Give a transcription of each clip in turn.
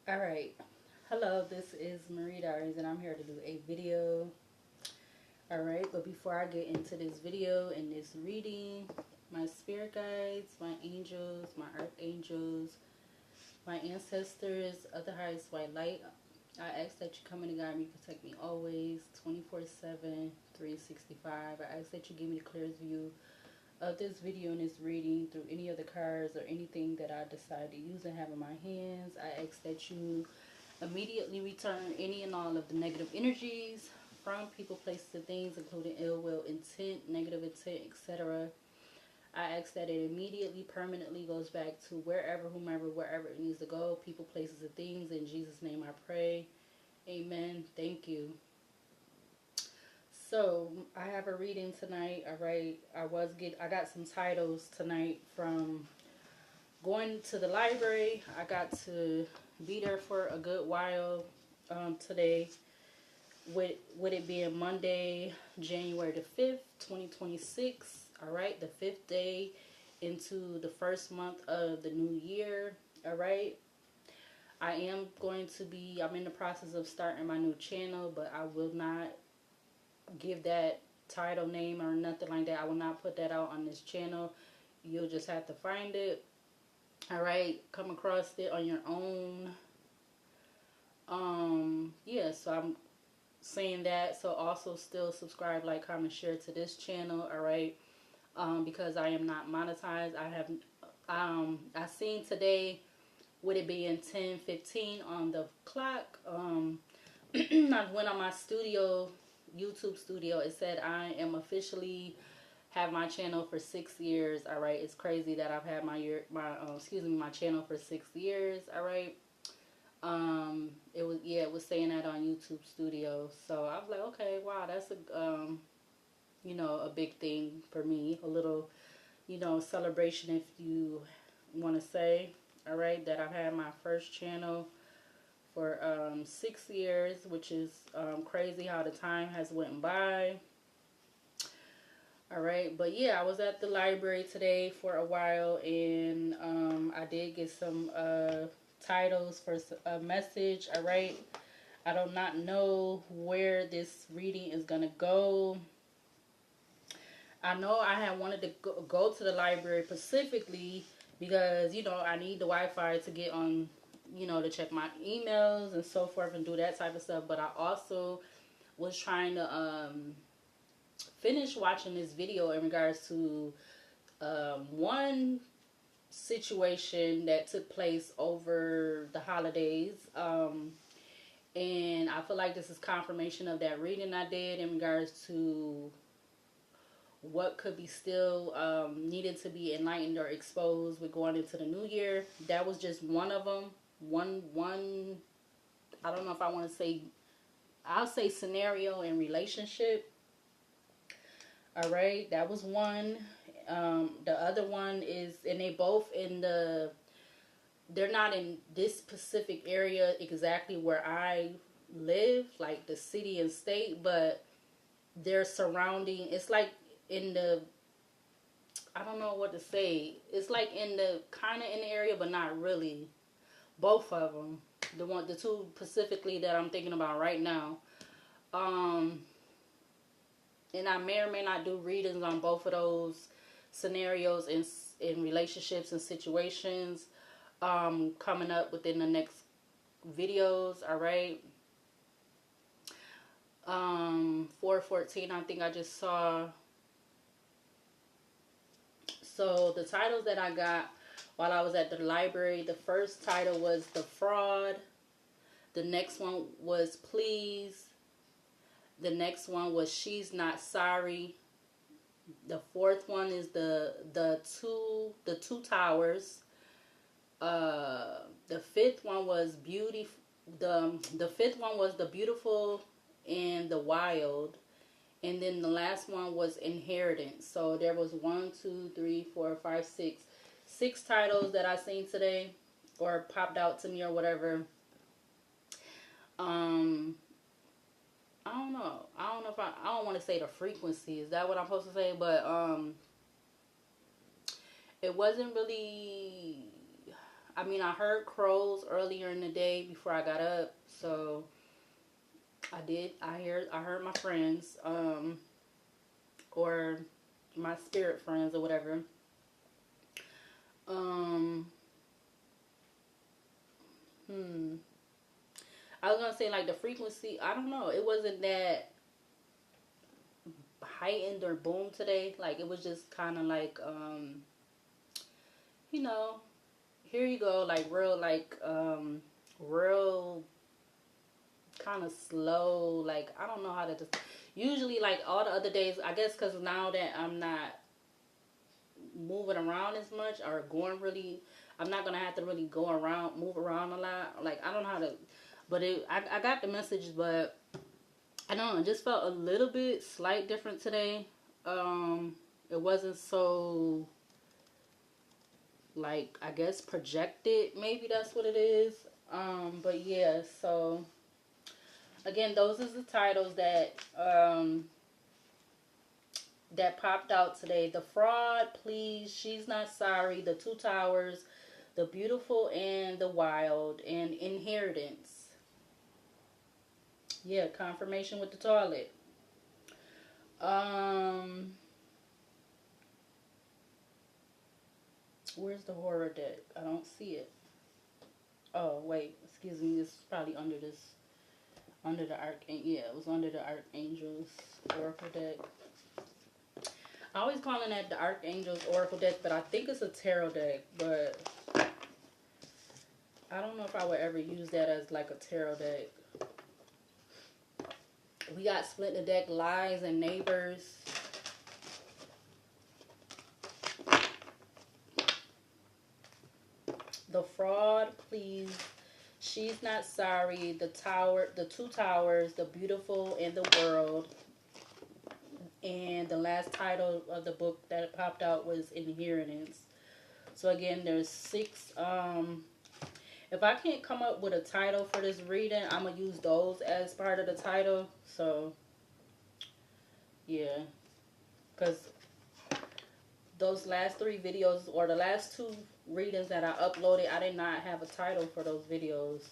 Alright, hello, this is Marie Diaries and I'm here to do a video. Alright, but before I get into this video and this reading, my spirit guides, my angels, my archangels, my ancestors, other highest white light, I ask that you come in and guide me, protect me always, 24/7, 365. I ask that you give me the clearest view of this video and this reading through any of the cards or anything that I decide to use and have in my hands. I ask that you immediately return any and all of the negative energies from people, places, and things, including ill will, intent, negative intent, etc. I ask that it immediately, permanently goes back to wherever, whomever, wherever it needs to go. People, places, and things. In Jesus' name I pray. Amen. Thank you. So I have a reading tonight. All right. I got some titles tonight from going to the library. I got to be there for a good while today, with it being Monday, January the 5th, 2026. All right, the 5th day into the first month of the new year. All right. I'm in the process of starting my new channel, but I will not give that title name or nothing like that. I will not put that out on this channel. You'll just have to find it. All right, come across it on your own. Yeah, so I'm saying that. So also still subscribe, like, comment, share to this channel. All right. Because I am not monetized. I seen today, with it being 10:15 on the clock, I went on my YouTube studio. It said I am officially have my channel for 6 years. All right. It's crazy that I've had my channel for 6 years. All right. It was saying that on YouTube Studio. So I was like, okay, wow, that's a big thing for me. A little, celebration, if you want to say. All right, that I've had my first channel for 6 years, which is crazy how the time has went by. All right, but yeah, I was at the library today for a while, and I did get some titles for a message. All right, I do not know where this reading is gonna go. I know I had wanted to go to the library specifically because I need the Wi-Fi to get on, to check my emails and so forth and do that type of stuff. But I also was trying to finish watching this video in regards to one situation that took place over the holidays. And I feel like this is confirmation of that reading I did in regards to what could be still needed to be enlightened or exposed with going into the new year. That was just one of them. One, I don't know if I want to say, I'll say scenario and relationship. All right, that was one. The other one is, and they both they're not in this specific area exactly where I live, like the city and state, but they're surrounding, it's like in the, I don't know what to say. It's like in the, kind of in the area, but not really. Both of them. The two specifically that I'm thinking about right now. And I may or may not do readings on both of those scenarios in relationships and situations coming up within the next videos. All right. 414, I think I just saw. So the titles that I got while I was at the library, the first title was The Fraud. The next one was Please. The next one was She's Not Sorry. The fourth one is the two towers. The fifth one was Beauty. The fifth one was The Beautiful and the Wild. And then the last one was Inheritance. So there was 1, 2, 3, 4, 5, 6. 6 titles that I seen today, or popped out to me or whatever. I don't know. I don't know if I don't want to say the frequency. Is that what I'm supposed to say? But it wasn't really, I mean, I heard crows earlier in the day before I got up, so I did. I heard my friends, or my spirit friends or whatever. Um, hmm. I was gonna say like the frequency. I don't know. It wasn't that heightened or boom today. Like it was just kind of like, you know, here you go, like real kind of slow. Like I don't know how to. Usually, like all the other days, I guess because now that I'm not moving around as much or going really, I'm not gonna have to really go around, move around a lot. Like I don't know how to, but I got the message, but I don't know, it just felt a little bit slight different today. It wasn't so like I guess projected. Maybe that's what it is. But yeah, so again, those is the titles that popped out today. The Fraud, Please, She's Not Sorry, The Two Towers, The Beautiful and the Wild, and Inheritance. Yeah, confirmation with the toilet. Um, where's the horror deck? I don't see it. Oh wait, excuse me. This is probably under the archangel. Yeah, it was under the archangel's oracle deck. I always calling that the archangel's oracle deck, but I think it's a tarot deck. But I don't know if I would ever use that as like a tarot deck. We got split the deck, Lies and Neighbors. The Fraud, Please, She's Not Sorry, The Tower, The Two Towers, The Beautiful and the World. And the last title of the book that popped out was Inheritance. So again, there's 6. If I can't come up with a title for this reading, I'm going to use those as part of the title. So, yeah. Because those last 3 videos, or the last 2 readings that I uploaded, I did not have a title for those videos.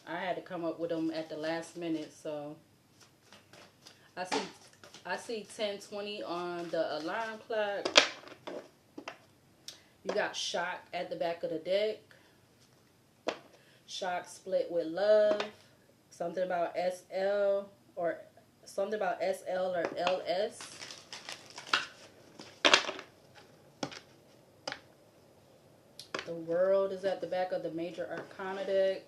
I had to come up with them at the last minute. So, I see 10:20 on the alarm clock. You got Shock at the back of the deck. Shock split with love. Something about SL or something about SL or LS. The World is at the back of the Major Arcana deck.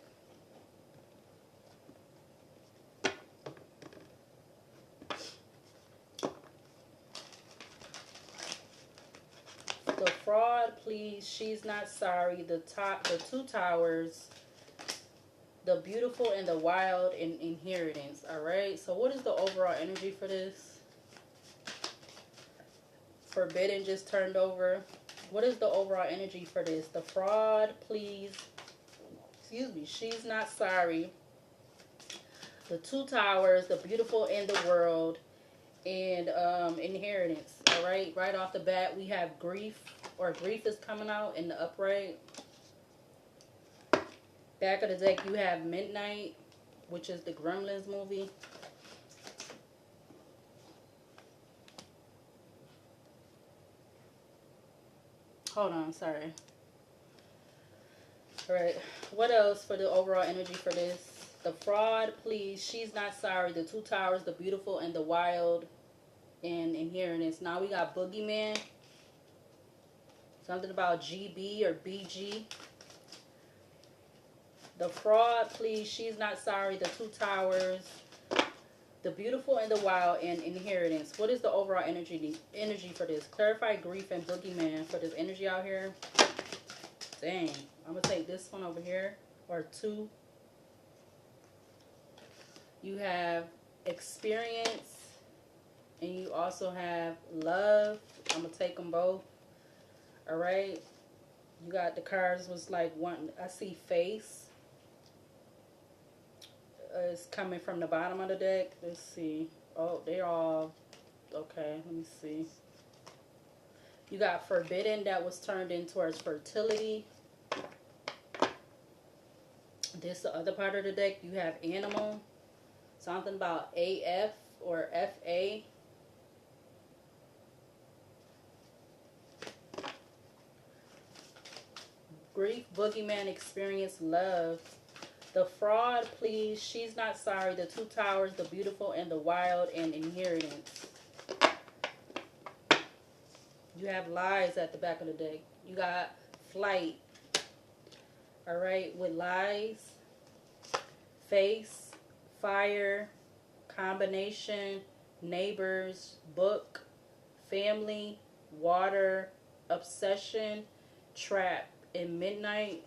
The Fraud, Please, She's Not Sorry, The Two Towers, The Beautiful and the Wild, and Inheritance. Alright, so what is the overall energy for this? Forbidden just turned over. What is the overall energy for this? The Fraud, Please, excuse me, She's Not Sorry, The Two Towers, The Beautiful and the World, and Inheritance. Alright, right off the bat we have Grief, or Grief is coming out in the upright. Back of the deck you have Midnight, which is the Gremlins movie. Hold on, sorry. Alright, what else for the overall energy for this? The Fraud, Please, She's Not Sorry, The Two Towers, The Beautiful and the Wild, and Inheritance. Now we got Boogeyman. Something about GB or BG. The Fraud, Please, She's Not Sorry, The Two Towers, The Beautiful and the Wild, and Inheritance. What is the overall energy for this? Clarify Grief and Boogeyman for this energy out here. Dang. I'm going to take this one over here, or 2. You have Experience, and you also have Love. I'm going to take them both. Alright. You got the cards was like one. I see Face. It's coming from the bottom of the deck. Let's see. Oh, they're all... Okay, let me see. You got Forbidden that was turned in towards fertility. This the other part of the deck. You have animal, something about AF or FA. Grief, boogeyman, experience, love. The fraud, please. She's not sorry. The two towers, the beautiful and the wild, and inheritance. You have lies at the back of the deck. You got flight. All right, with lies, face, fire, combination, neighbors, book, family, water, obsession, trap, and midnight.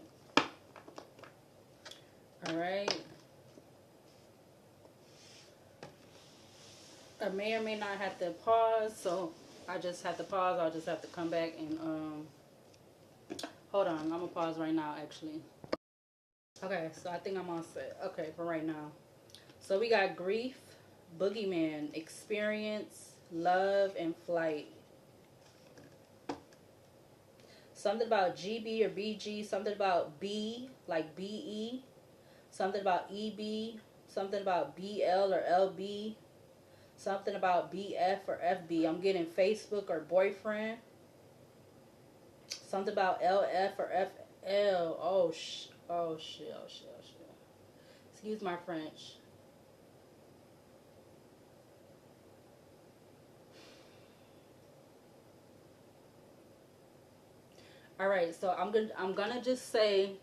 All right. I may or may not have to pause, so I just have to pause. I'll just have to come back and hold on. I'm gonna pause right now, actually. Okay, so I think I'm all set. Okay, for right now. So we got grief, boogeyman, experience, love, and flight. Something about GB or BG, something about B, like BE, something about EB, something about BL or LB, something about BF or FB. I'm getting Facebook or boyfriend. Something about LF or FL. Oh, shit. Oh, shit. Oh, shit. Oh, shit. Excuse my French. All right, so I'm gonna just say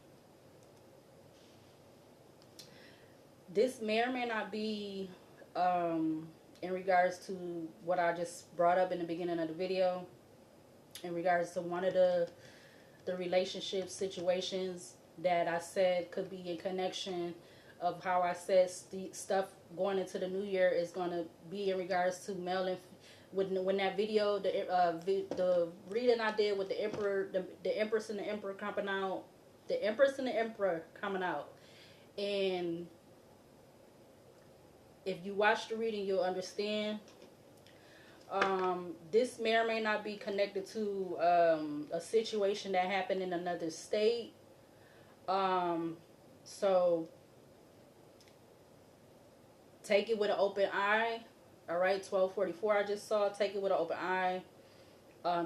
this may or may not be in regards to what I just brought up in the beginning of the video, in regards to one of the relationship situations that I said could be in connection of how I said stuff going into the new year is going to be in regards to male and when that video, the reading I did with the emperor, the empress and the emperor coming out, the empress and the emperor coming out, and if you watch the reading, you'll understand. This may or may not be connected to a situation that happened in another state. So take it with an open eye. All right, 1244 I just saw. Take it with an open eye.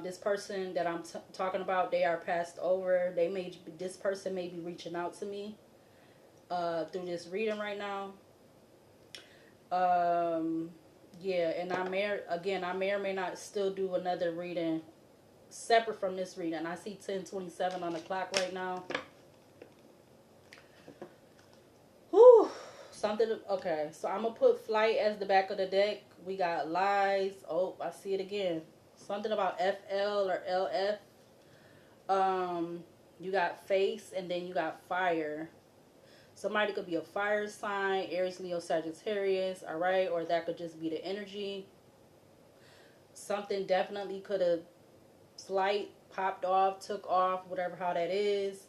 This person that I'm talking about, they are passed over. This person may be reaching out to me through this reading right now. Yeah, and I may or may not still do another reading separate from this reading. I see 10:27 on the clock right now. Whew. Okay, so I'm going to put flight as the back of the deck. We got lies. Oh, I see it again. Something about FL or LF. You got face, and then you got fire. Somebody could be a fire sign, Aries, Leo, Sagittarius, all right? Or that could just be the energy. Something definitely could have flight, popped off, took off, whatever, how that is.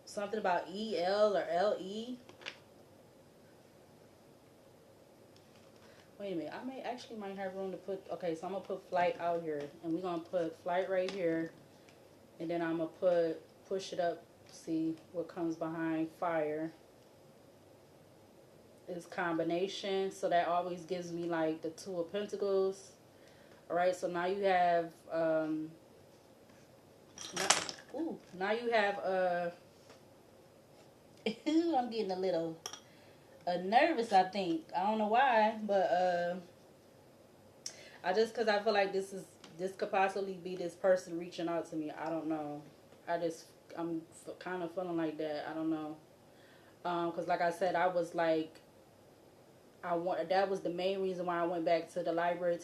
Something about EL or LE. Wait a minute. I might have room to put, okay, so I'm going to put flight out here. And we're going to put flight right here. And then I'm going to push it up, see what comes behind fire. Is combination. So that always gives me like the Two of Pentacles. Alright, so now you have, now you have, I'm getting a little nervous, I think. I don't know why, but because I feel like this could possibly be this person reaching out to me. I don't know. I'm kind of feeling like that. I don't know. Because like I said, I was like, that was the main reason why I went back to the library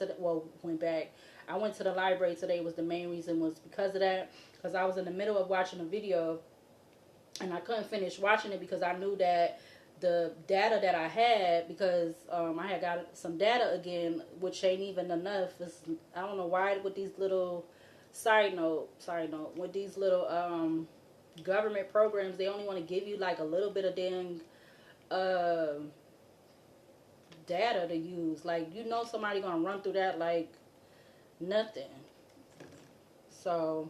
I went to the library today. Was the main reason was because of that. Because I was in the middle of watching a video and I couldn't finish watching it because I knew that the data that I had, because I had got some data again, which ain't even enough. I don't know why with these little side note, with these little government programs, they only want to give you like a little bit of dang data to use. Like, somebody gonna run through that like nothing. So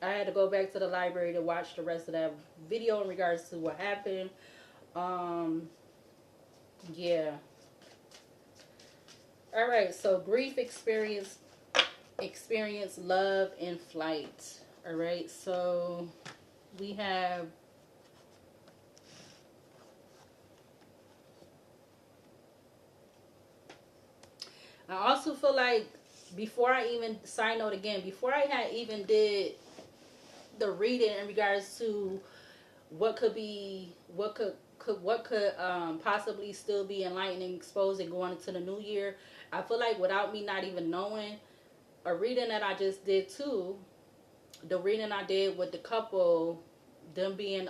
I had to go back to the library to watch the rest of that video in regards to what happened. Um, yeah. All right. So grief experience love in flight. All right. So we have. I also feel like before I even side note again, before I had even did the reading in regards to what could be what could possibly still be enlightening, exposing going into the new year. I feel like without me not even knowing, a reading that I just did too, the reading I did with the couple, them being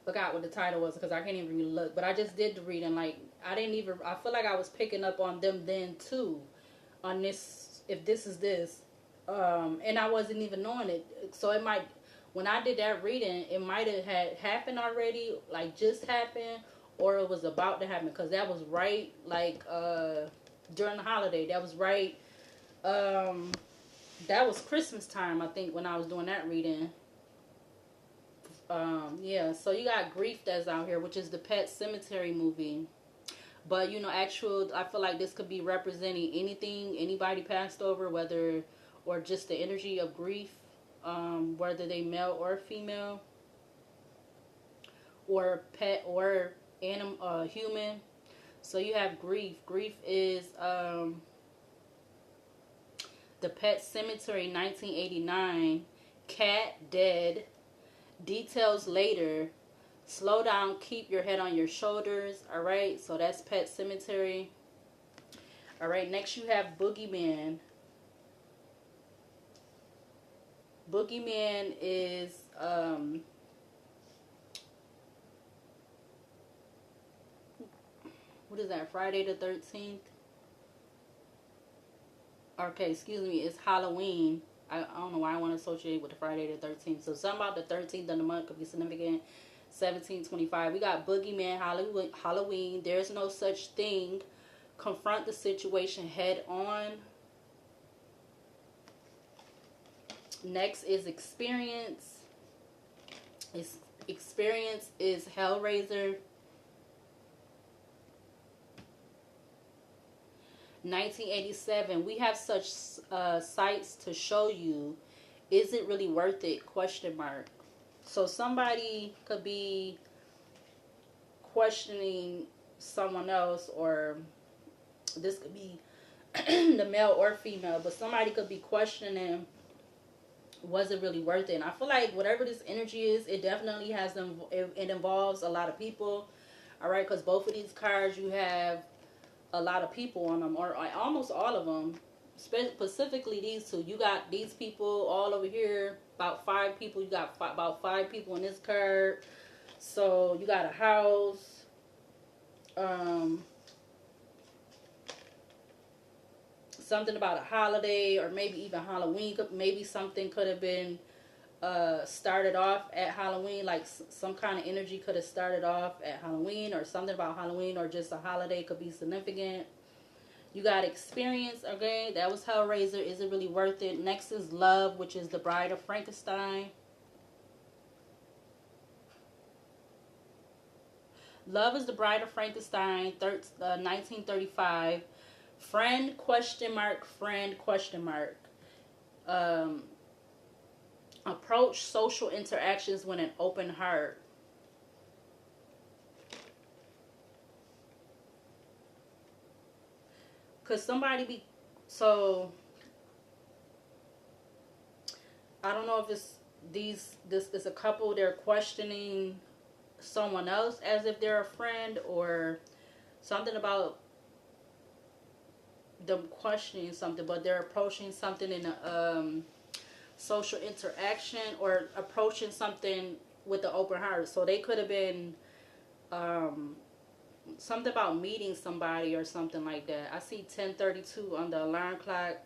forgot what the title was because I can't even really look, but I just did the reading. Like I didn't even, I feel like I was picking up on them then too, on this, if this is this, and I wasn't even knowing it. So it might, when I did that reading, it might have had happened already, like just happened, or it was about to happen because that was right, like during the holiday. That was right. Um, that was Christmas time, I think, when I was doing that reading. Yeah, so you got Grief that's out here, which is the Pet Cemetery movie. But you know, actual, I feel like this could be representing anything, anybody passed over, whether or just the energy of grief, whether they male or female, or pet or animal, human. So you have grief. Grief is the Pet Cemetery, 1989. Cat dead. Details later. Slow down, keep your head on your shoulders. All right, so that's Pet Cemetery. All right, next you have Boogeyman. Boogeyman is what is that? Friday the 13th. Okay, excuse me. It's Halloween. I don't know why I want to associate with the Friday the 13th. So something about the 13th of the month could be significant. 1725. We got Boogeyman, Halloween. There's no such thing. Confront the situation head on. Next is Experience. Experience is Hellraiser. 1987. We have such sights to show you. Is it really worth it? Question mark. So somebody could be questioning someone else, or this could be the male or female, but somebody could be questioning, was it really worth it? And I feel like whatever this energy is, it definitely has them. It involves a lot of people. All right, because both of these cards, you have a lot of people on them, or almost all of them. Specifically these two, you got these people all over here, about 5 people. You got about 5 people in this card. So you got a house, something about a holiday, or maybe even Halloween. Maybe something could have been started off at Halloween, like some kind of energy could have started off at Halloween, or something about Halloween, or just a holiday could be significant. You got Experience, okay, that was Hellraiser. Is it really worth it? Next is Love, which is the Bride of Frankenstein. Love is the Bride of Frankenstein, 1935. Friend, question mark, friend, question mark. Approach social interactions with an open heart. Could somebody be, so I don't know if it's this is a couple, they're questioning someone else as if they're a friend, or something about them questioning something, but they're approaching something in a social interaction, or approaching something with the open heart. So they could have been something about meeting somebody or something like that. I see 10:32 on the alarm clock.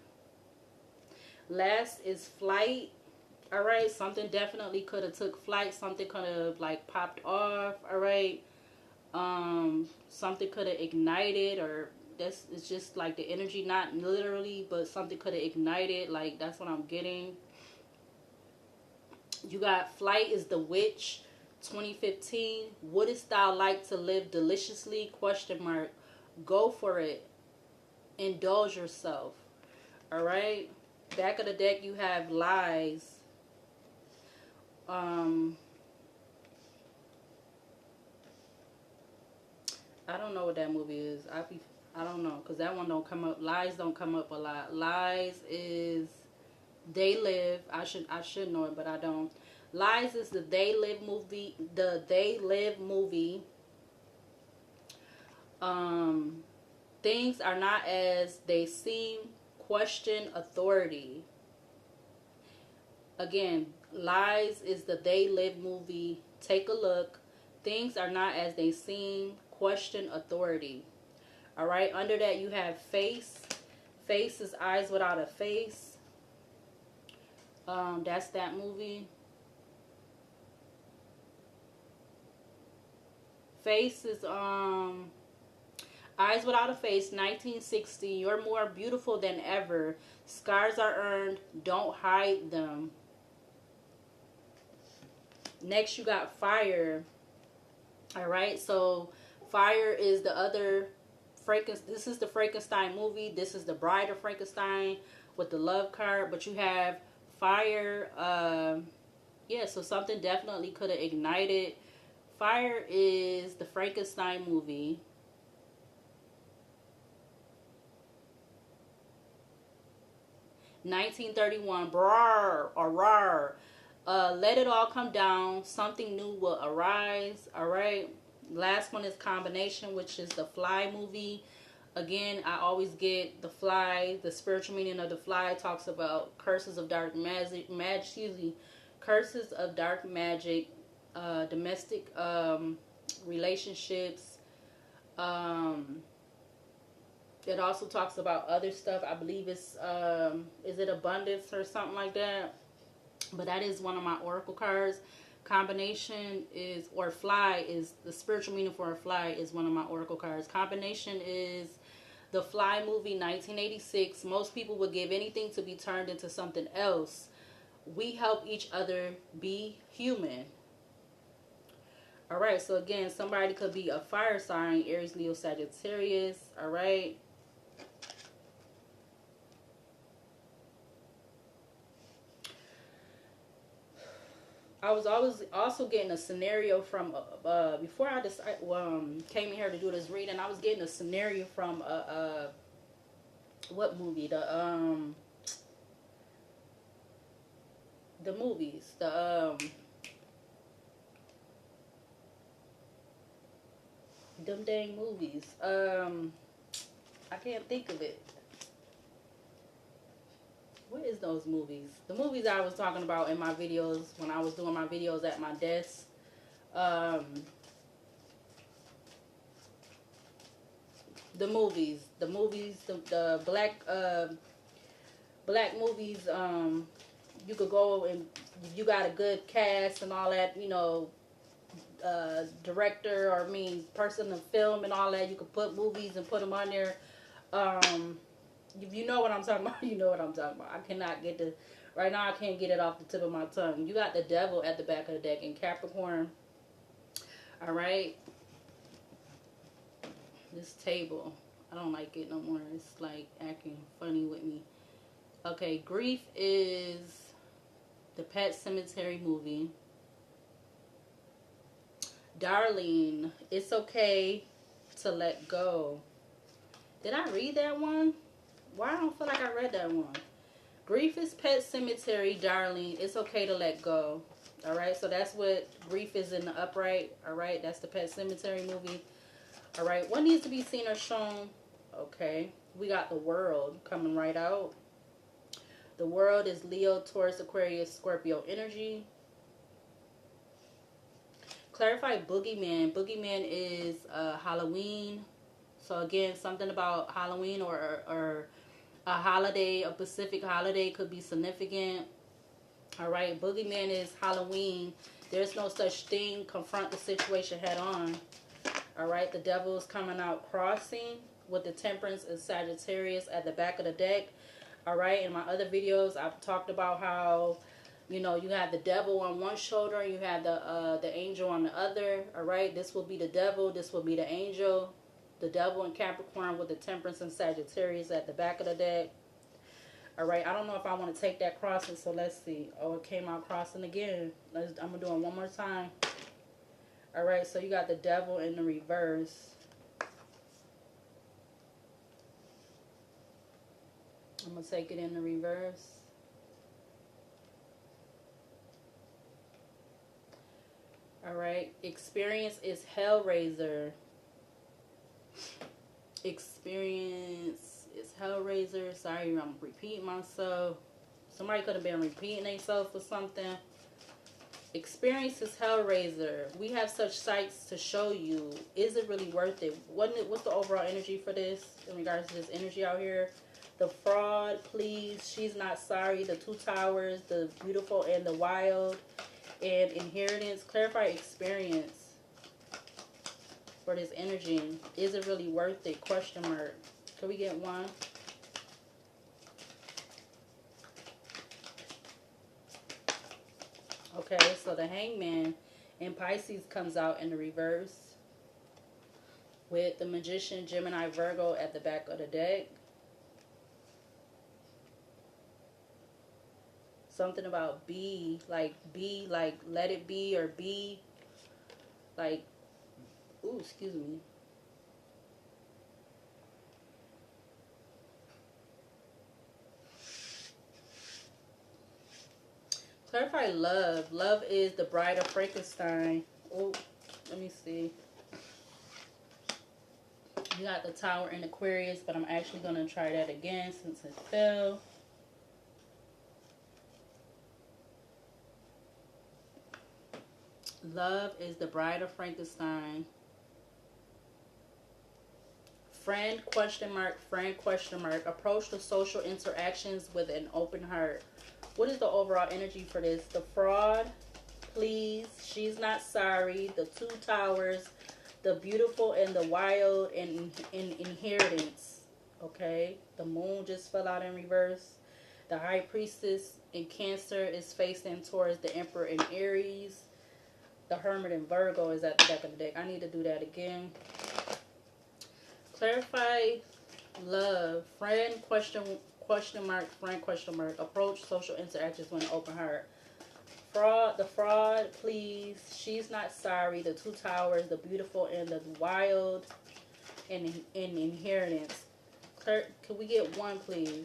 Last is Flight. All right, something definitely could have took flight. Something could have like popped off. All right, something could have ignited, or That's, it's just like the energy, not literally, but something could have ignited. Like, that's what I'm getting. You got Flight is the Witch, 2015. Wouldst thou like to live deliciously? Question mark. Go for it. Indulge yourself. All right. Back of the deck, you have Lies. I don't know what that movie is. I don't know, because that one don't come up. Lies don't come up a lot. Lies is They Live. I should know it, but I don't. Lies is the They Live movie. The They Live movie. Things are not as they seem. Question authority. Again, Lies is the They Live movie. Take a look. Things are not as they seem. Question authority. All right. Under that, you have Face. Face is Eyes Without a Face. That's that movie. Face is Eyes Without a Face, 1960. You're more beautiful than ever. Scars are earned. Don't hide them. Next, you got Fire. All right. So, Fire is the other Frankenstein. This is the Frankenstein movie. This is the Bride of Frankenstein with the love card. But you have Fire. Yeah, so something definitely could have ignited. Fire is the Frankenstein movie. (1931). Brar or rar. Let it all come down. Something new will arise. All right. Last one is Combination, which is the Fly movie. Again, I always get the Fly. The spiritual meaning of the Fly talks about curses of dark magic. Curses of dark magic, domestic relationships. It also talks about other stuff. I believe it's is it abundance or something like that. But that is one of my oracle cards. Combination is, or Fly is, the spiritual meaning for a fly is one of my oracle cards. Combination is the Fly movie, 1986. Most people would give anything to be turned into something else. We help each other be human. All right, so again, somebody could be a fire sign, Aries, Leo, Sagittarius. All right. I was always also getting a scenario from before I came here to do this reading. I was getting a scenario from what movie, the movies, them dang movies. I can't think of it. What is those movies? The movies I was talking about in my videos when I was doing my videos at my desk. The movies, the black movies. You could go and you got a good cast and all that. You know, director or person of film and all that. You could put movies and put them on there. If you know what I'm talking about, you know what I'm talking about. I cannot get right now I can't get it off the tip of my tongue. You got the Devil at the back of the deck in Capricorn. All right. This table, I don't like it no more. It's like acting funny with me. Okay, Grief is the Pet Cemetery movie. Darlene, It's Okay to Let Go. Did I read that one? Why I don't feel like I read that one? Grief is Pet Cemetery, Darlene, It's Okay to Let Go. All right, so that's what Grief is in the upright. All right, that's the Pet Cemetery movie. All right, what needs to be seen or shown? Okay, we got The World coming right out. The World is Leo, Taurus, Aquarius, Scorpio energy. Clarify Boogeyman. Boogeyman is Halloween. So again, something about Halloween or a holiday, a Pacific holiday could be significant. All right, Boogeyman is Halloween. There's no such thing. Confront the situation head on. All right, the Devil is coming out. Crossing. with the Temperance and Sagittarius at the back of the deck. All right, in my other videos, I've talked about how, you know, you have the devil on one shoulder and you have the angel on the other. All right, this will be the devil, this will be the angel. The devil in Capricorn with the Temperance and Sagittarius at the back of the deck. All right, I don't know if I want to take that crossing, so let's see. Oh, it came out crossing again. I'm going to do it one more time. All right, so you got the devil in the reverse. I'm going to take it in the reverse. All right, experience is Hellraiser. Experience is Hellraiser. Sorry, I'm repeating myself. Somebody could have been repeating themselves or something. Experience is Hellraiser. We have such sights to show you. Is it really worth it? What's the overall energy for this in regards to this energy out here? The fraud, please. She's not sorry. The two towers, the beautiful and the wild, and inheritance. Clarify experience for this energy. Is it really worth it? Question mark. Can we get one? Okay, so the Hangman in Pisces comes out in the reverse with the Magician, Gemini, Virgo at the back of the deck. Something about be, like let it be, or be, like, ooh, excuse me. Clarify love. Love is the Bride of Frankenstein. Oh, let me see. You got the Tower in Aquarius, but I'm actually going to try that again since it fell. Love is the Bride of Frankenstein. Friend, question mark, friend, question mark. Approach the social interactions with an open heart. What is the overall energy for this? The fraud, please. She's not sorry. The two towers, the beautiful and the wild, and inheritance. Okay. The moon just fell out in reverse. The high priestess in Cancer is facing towards the emperor in Aries. The hermit in Virgo is at the back of the deck. I need to do that again. Clarify love. Friend, question mark, friend, question mark. Approach social interactions with an open heart. Fraud, the fraud, please. She's not sorry. The two towers, the beautiful and the wild, and inheritance. Can we get one, please?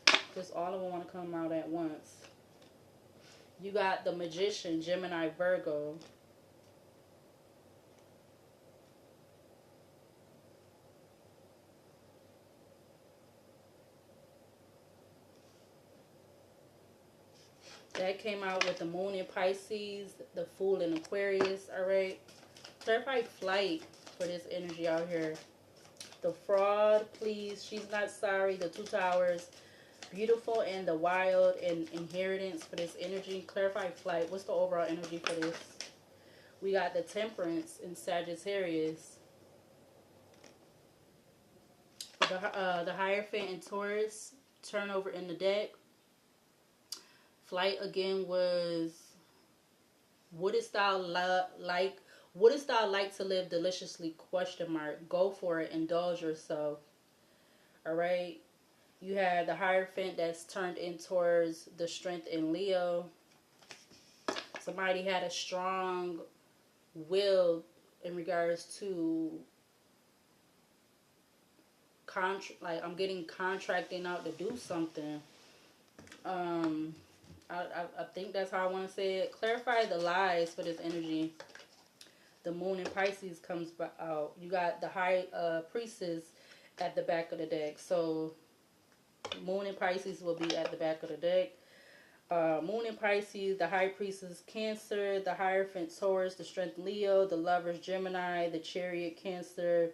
Because all of them want to come out at once. You got the Magician, Gemini, Virgo. That came out with the Moon in Pisces, the Fool in Aquarius. All right. Clarify flight for this energy out here. The fraud, please. She's not sorry. The two towers, beautiful and the wild, and inheritance for this energy. Clarify flight. What's the overall energy for this? We got the Temperance in Sagittarius. The Hierophant in Taurus. Turnover in the deck. Flight again was, what is thou like? What is thou like to live deliciously? Question mark. Go for it. Indulge yourself. All right. You have the Hierophant that's turned in towards the Strength in Leo. Somebody had a strong will in regards to like, I'm getting contracting out to do something. I think that's how I want to say it. Clarify the lies for this energy. The Moon in Pisces comes out. You got the High Priestess at the back of the deck. So Moon in Pisces will be at the back of the deck. Moon in Pisces, the High Priestess Cancer, the Hierophant Taurus, the Strength Leo, the Lovers Gemini, the Chariot Cancer,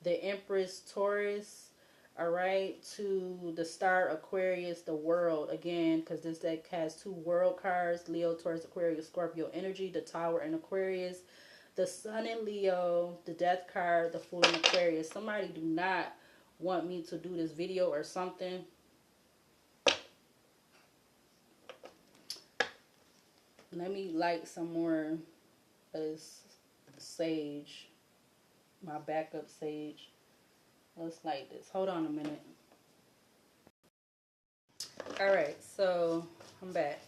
the Empress Taurus. All right, to the Star Aquarius, the World again, because this deck has two World cards: Leo, Taurus, Aquarius, Scorpio energy. The Tower and Aquarius, the Sun in Leo, the Death card, the Fool in Aquarius. Somebody do not want me to do this video or something. Let me light some more of this sage. My backup sage. Let's light this. Hold on a minute. Alright, so I'm back.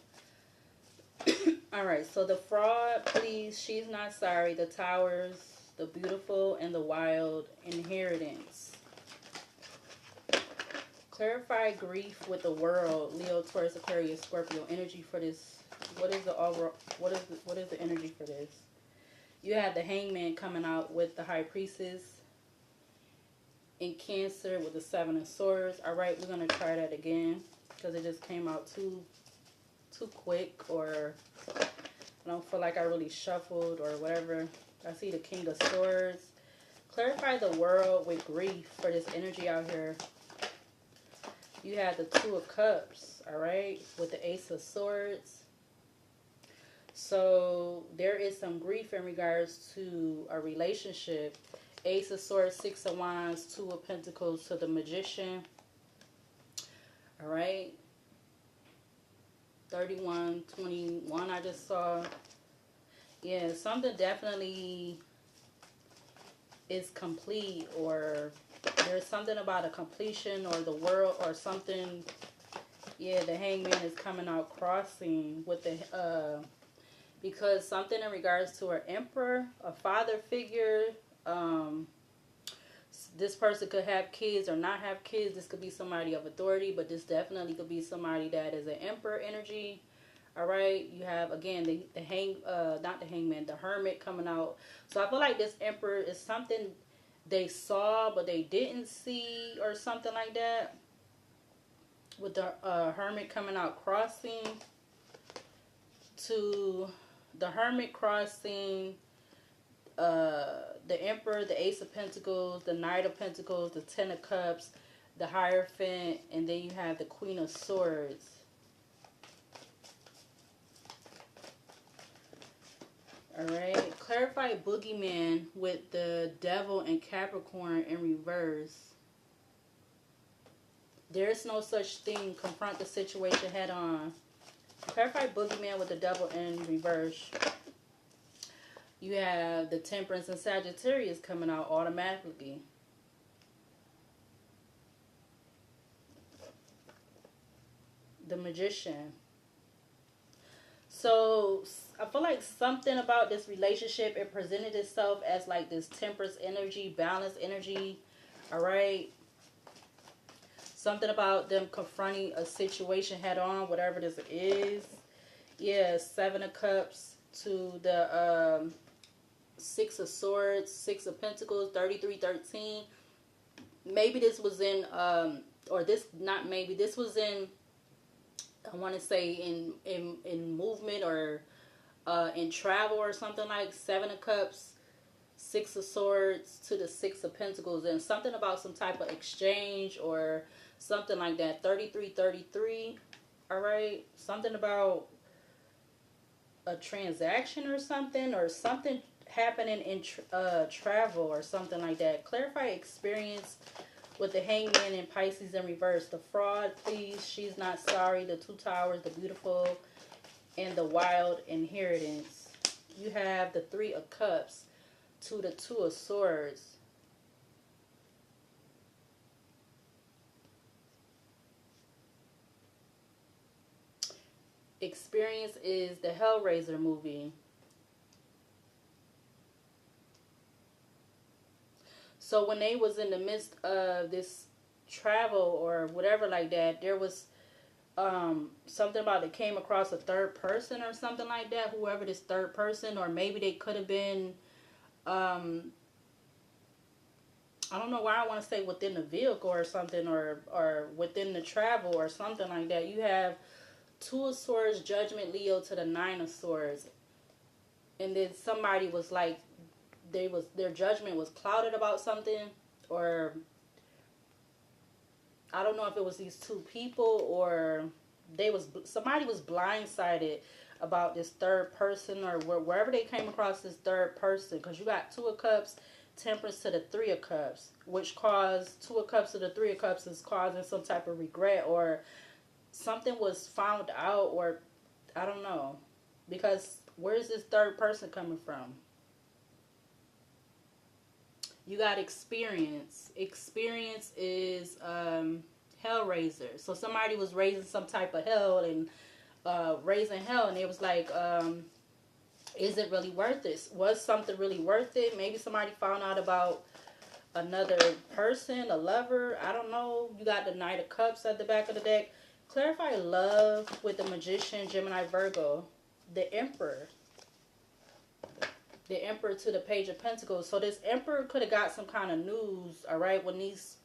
Alright, so the fraud, please, she's not sorry. The Towers, the Beautiful, and the Wild, Inheritance. Clarify grief with the World, Leo, Taurus, Aquarius, Scorpio. Energy for this. What is the overall? What is the energy for this? You have the Hangman coming out with the High Priestess. In Cancer with the Seven of Swords. Alright, we're gonna try that again because it just came out too quick, or I don't feel like I really shuffled or whatever. I see the King of Swords. Clarify the World with grief for this energy out here. You have the Two of Cups, alright, with the Ace of Swords. So there is some grief in regards to a relationship. Ace of Swords, Six of Wands, Two of Pentacles to the Magician. Alright. 31, 21 I just saw. Yeah, something definitely is complete, or there's something about a completion, or the world, or something. Yeah, the Hangman is coming out crossing with the because something in regards to her Emperor, a father figure. This person could have kids or not have kids. This could be somebody of authority, but this definitely could be somebody that is an Emperor energy. All right, you have again not the Hangman, the Hermit coming out. So I feel like this Emperor is something they saw but they didn't see, or something like that. With the Hermit coming out crossing to the Hermit crossing. The Emperor, the Ace of Pentacles, the Knight of Pentacles, the Ten of Cups, the Hierophant, and then you have the Queen of Swords. Alright, clarify Boogeyman with the Devil and Capricorn in reverse. There's no such thing. Confront the situation head on. Clarify Boogeyman with the Devil in reverse. You have the Temperance and Sagittarius coming out automatically. The Magician. So I feel like something about this relationship, it presented itself as like this Temperance energy, balanced energy. Alright. Something about them confronting a situation head on, whatever this is. Yeah, Seven of Cups to the Six of Swords, Six of Pentacles, 3313. Maybe this was in, or this, not maybe, this was in, I want to say in movement, or in travel or something, like Seven of Cups, Six of Swords to the Six of Pentacles, and something about some type of exchange or something like that. 3333. All right, something about a transaction or something happening in travel or something like that. Clarify experience with the Hangman and Pisces in reverse. The Fraud, please, she's not sorry. The Two Towers, the Beautiful, and the Wild, Inheritance. You have the Three of Cups to the Two of Swords. Experience is the Hellraiser movie. So when they was in the midst of this travel or whatever like that, there was something about it came across a third person or something like that. Whoever this third person, or maybe they could have been, I don't know why I want to say within the vehicle or something, or within the travel or something like that. You have Two of Swords, Judgment, Leo to the Nine of Swords. And then somebody was like, their judgment was clouded about something, or I don't know if it was these two people, or somebody was blindsided about this third person, or wherever they came across this third person, because you got Two of Cups, Temperance to the Three of Cups, which caused Two of Cups to the Three of Cups is causing some type of regret, or something was found out, or I don't know, because where's this third person coming from? You got experience. Experience is hellraiser. So somebody was raising some type of hell, and raising hell, and it was like, is it really worth it? Was something really worth it? Maybe somebody found out about another person, a lover. I don't know. You got the Knight of Cups at the back of the deck. Clarify love with the Magician, Gemini, Virgo. The Emperor. The Emperor to the Page of Pentacles. So this Emperor could have got some kind of news, all right, when this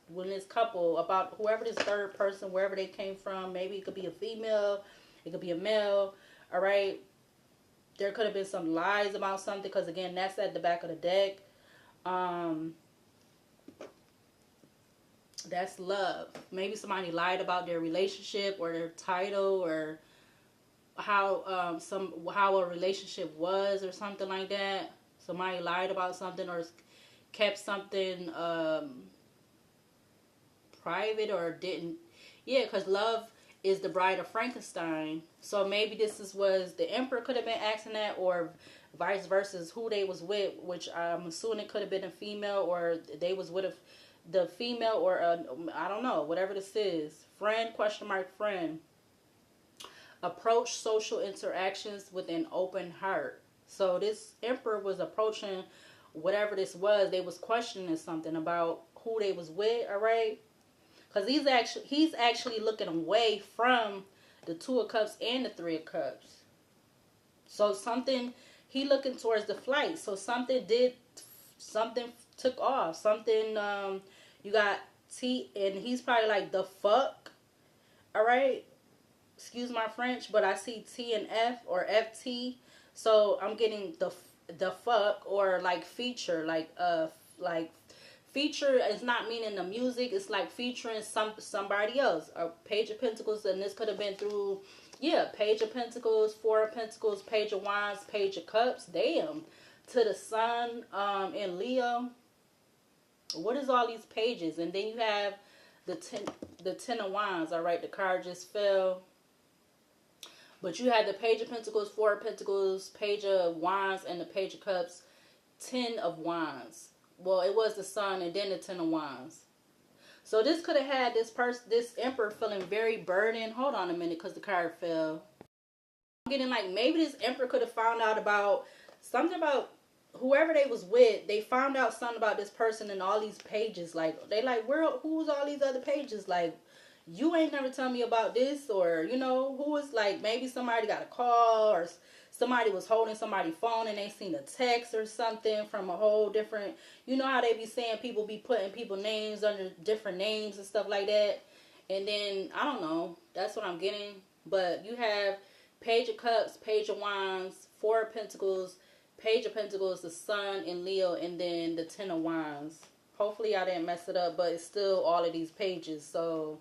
couple, about whoever this third person, wherever they came from. Maybe it could be a female, it could be a male, all right. There could have been some lies about something, because again, that's at the back of the deck. That's love. Maybe somebody lied about their relationship or their title, or how a relationship was, or something like that. Somebody lied about something, or kept something private, or didn't. Yeah, because love is the Bride of Frankenstein. So maybe was the Emperor could have been asking that, or vice versa, who they was with, which I'm assuming it could have been a female, or they was with the female, or I don't know, whatever this is. Friend, question mark, friend. Approach social interactions with an open heart. So this Emperor was approaching whatever this was. They was questioning something about who they was with, all right? Because he's actually looking away from the Two of Cups and the Three of Cups. So he looking towards the flight. So something took off. Something, you got T, and he's probably like, the fuck, all right? Excuse my French, but I see T and F, or FT. So I'm getting the fuck, or like feature, like feature is not meaning the music. It's like featuring somebody else. A Page of Pentacles, and this could have been through, yeah, Page of Pentacles, Four of Pentacles, Page of Wands, Page of Cups. Damn. To the Sun in Leo. What is all these pages? And then you have the Ten of Wands. All right, the card just fell. But you had the Page of Pentacles, Four of Pentacles, Page of Wands, and the Page of Cups, Ten of Wands. Well, it was the Sun and then the Ten of Wands. So this could have had this Emperor feeling very burdened. Hold on a minute, because the card fell. I'm getting like, maybe this Emperor could have found out about something about whoever they was with. They found out something about this person in all these pages. Like, they like, who's all these other pages? Like, you ain't never tell me about this, or, you know, who was, like, maybe somebody got a call, or somebody was holding somebody's phone and they seen a text or something from a whole different, you know how they be saying people be putting people names under different names and stuff like that. And then, I don't know, that's what I'm getting. But you have Page of Cups, Page of Wands, Four of Pentacles, Page of Pentacles, the Sun in Leo, and then the Ten of Wands. Hopefully I didn't mess it up, but it's still all of these pages. So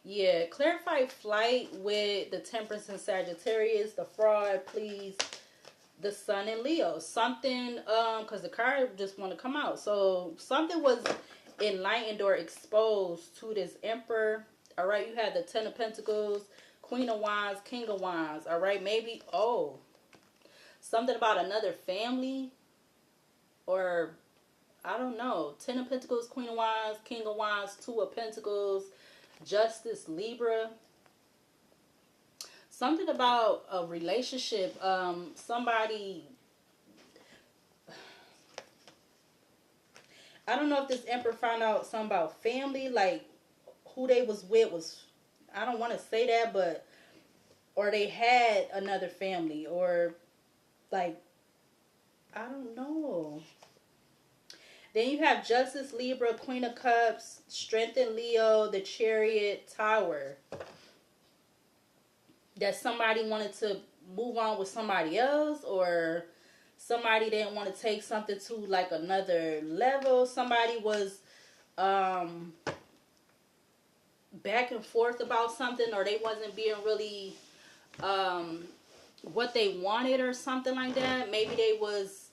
yeah, clarify flight with the Temperance and Sagittarius, the Fraud, please, the Sun and Leo. Something, because the card just want to come out. So something was enlightened or exposed to this Emperor. All right, you had the Ten of Pentacles, Queen of Wands, King of Wands. All right, maybe, something about another family, or I don't know. Ten of Pentacles, Queen of Wands, King of Wands, Two of Pentacles, Justice, Libra. Something about a relationship. Somebody, I don't know if this Emperor found out something about family, like who they was with was, I don't want to say that, but, or they had another family, or like, I don't know. Then you have Justice, Libra, Queen of Cups, Strength in Leo, the Chariot, Tower. That somebody wanted to move on with somebody else, or somebody didn't want to take something to like another level. Somebody was back and forth about something, or they wasn't being really what they wanted or something like that. Maybe they was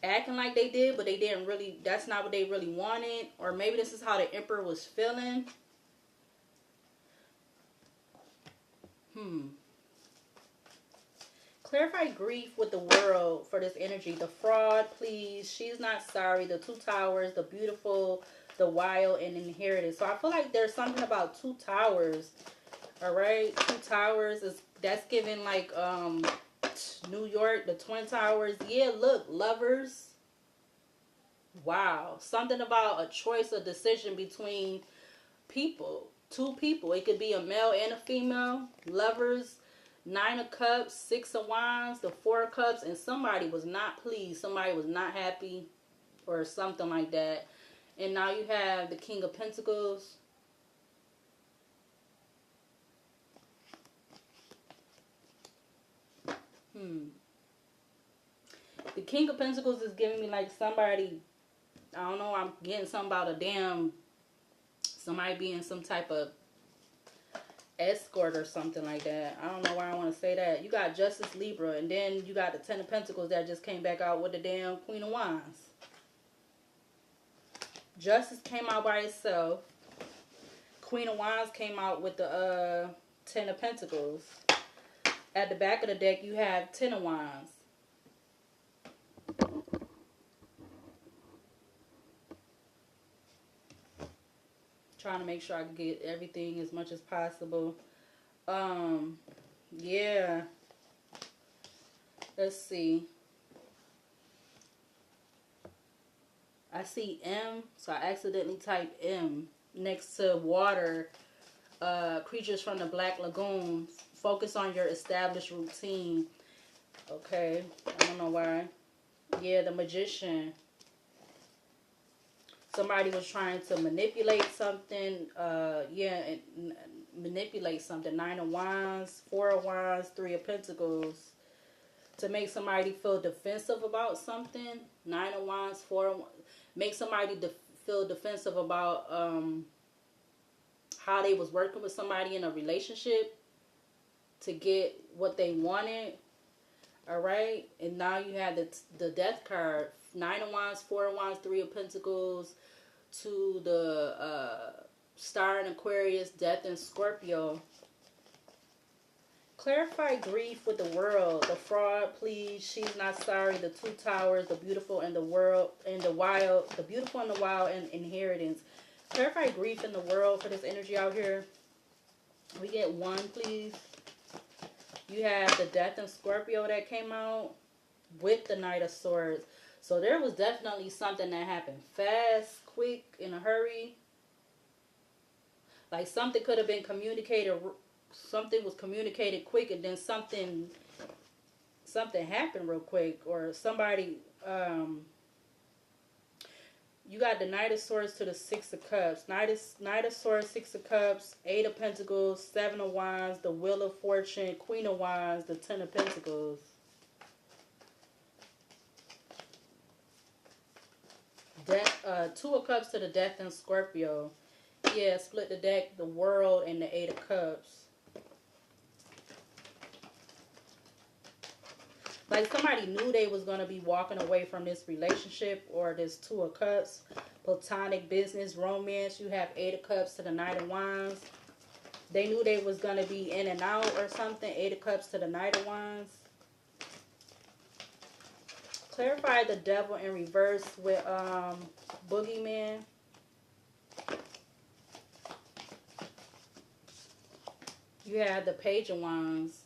acting like they did, but they didn't really, that's not what they really wanted. Or maybe this is how the Emperor was feeling. Clarify grief with the world for this energy. The fraud, please. She's not sorry. The two towers, the beautiful, the wild, and inherited. So I feel like there's something about two towers. All right, two towers is that's giving like New York, the Twin Towers. Yeah, look, lovers. Wow, something about a choice, a decision between people, two people. It could be a male and a female. Lovers, 9 of Cups, 6 of Wands, the 4 of Cups, and somebody was not pleased. Somebody was not happy, or something like that. And now you have the King of Pentacles. The King of Pentacles is giving me like somebody, I don't know, I'm getting something about a damn, somebody being some type of escort or something like that. I don't know why I want to say that. You got Justice, Libra, and then you got the 10 of Pentacles that just came back out with the damn Queen of Wands. Justice came out by itself. Queen of Wands came out with the 10 of Pentacles. At the back of the deck, you have 10 of Wands. Trying to make sure I can get everything as much as possible. Yeah. Let's see. I see M, so I accidentally typed M next to water. Creatures from the Black Lagoon. Focus on your established routine. Okay. I don't know why. Yeah, the Magician. Somebody was trying to manipulate something. Manipulate something. 9 of Wands, 4 of Wands, 3 of Pentacles. To make somebody feel defensive about something. 9 of Wands, 4 of Wands. Make somebody feel defensive about how they was working with somebody in a relationship to get what they wanted. All right. And now you have the Death card. 9 of Wands, 4 of Wands, 3 of Pentacles, to the Star in Aquarius, Death in Scorpio. Clarify grief with the world. The fraud, please. She's not sorry. The 2 towers, the beautiful and the world and the wild. The beautiful and the wild, and inheritance. Clarify grief in the world for this energy out here. We get 1, please. You have the Death in Scorpio that came out with the Knight of Swords. So there was definitely something that happened fast, quick, in a hurry. Like something could have been communicated, something was communicated quick, and then something happened real quick. Or somebody, you got the Knight of Swords to the 6 of Cups. Knight of Swords, 6 of Cups, 8 of Pentacles, 7 of Wands, the Wheel of Fortune, Queen of Wands, the 10 of Pentacles. 2 of Cups to the Death in Scorpio. Yeah, split the deck, the World, and the 8 of Cups. Like somebody knew they was going to be walking away from this relationship or this 2 of Cups. Platonic, business, romance. You have 8 of Cups to the Knight of Wands. They knew they was going to be in and out or something. 8 of Cups to the Knight of Wands. Clarify the Devil in reverse with Boogeyman. You have the Page of Wands.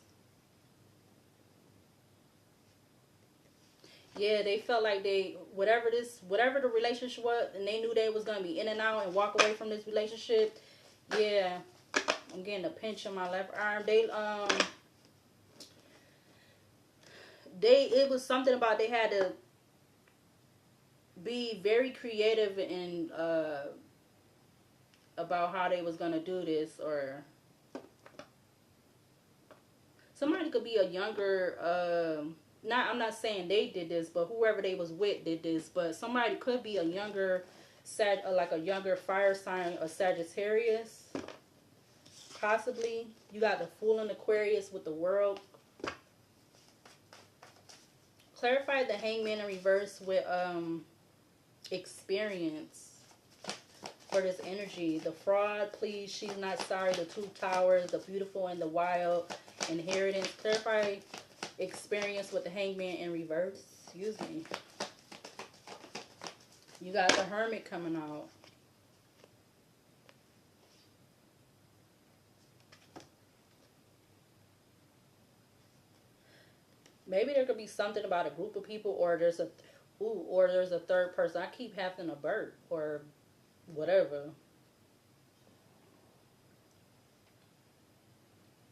Yeah, they felt like whatever the relationship was, and they knew they was going to be in and out and walk away from this relationship. Yeah, I'm getting a pinch on my left arm. It was something about they had to be very creative and about how they was going to do this. Or somebody could be a younger, I'm not saying they did this, but whoever they was with did this. But somebody could be a younger, like a younger fire sign, a Sagittarius, possibly. You got the Fool in Aquarius with the World. Clarify the Hangman in reverse with experience for this energy. The Fraud, please, she's not sorry. The Two Towers, the Beautiful and the Wild, Inheritance. Clarify experience with the Hangman in reverse. Excuse me. You got the Hermit coming out. Maybe there could be something about a group of people, or there's a third person. I keep having a bird or whatever.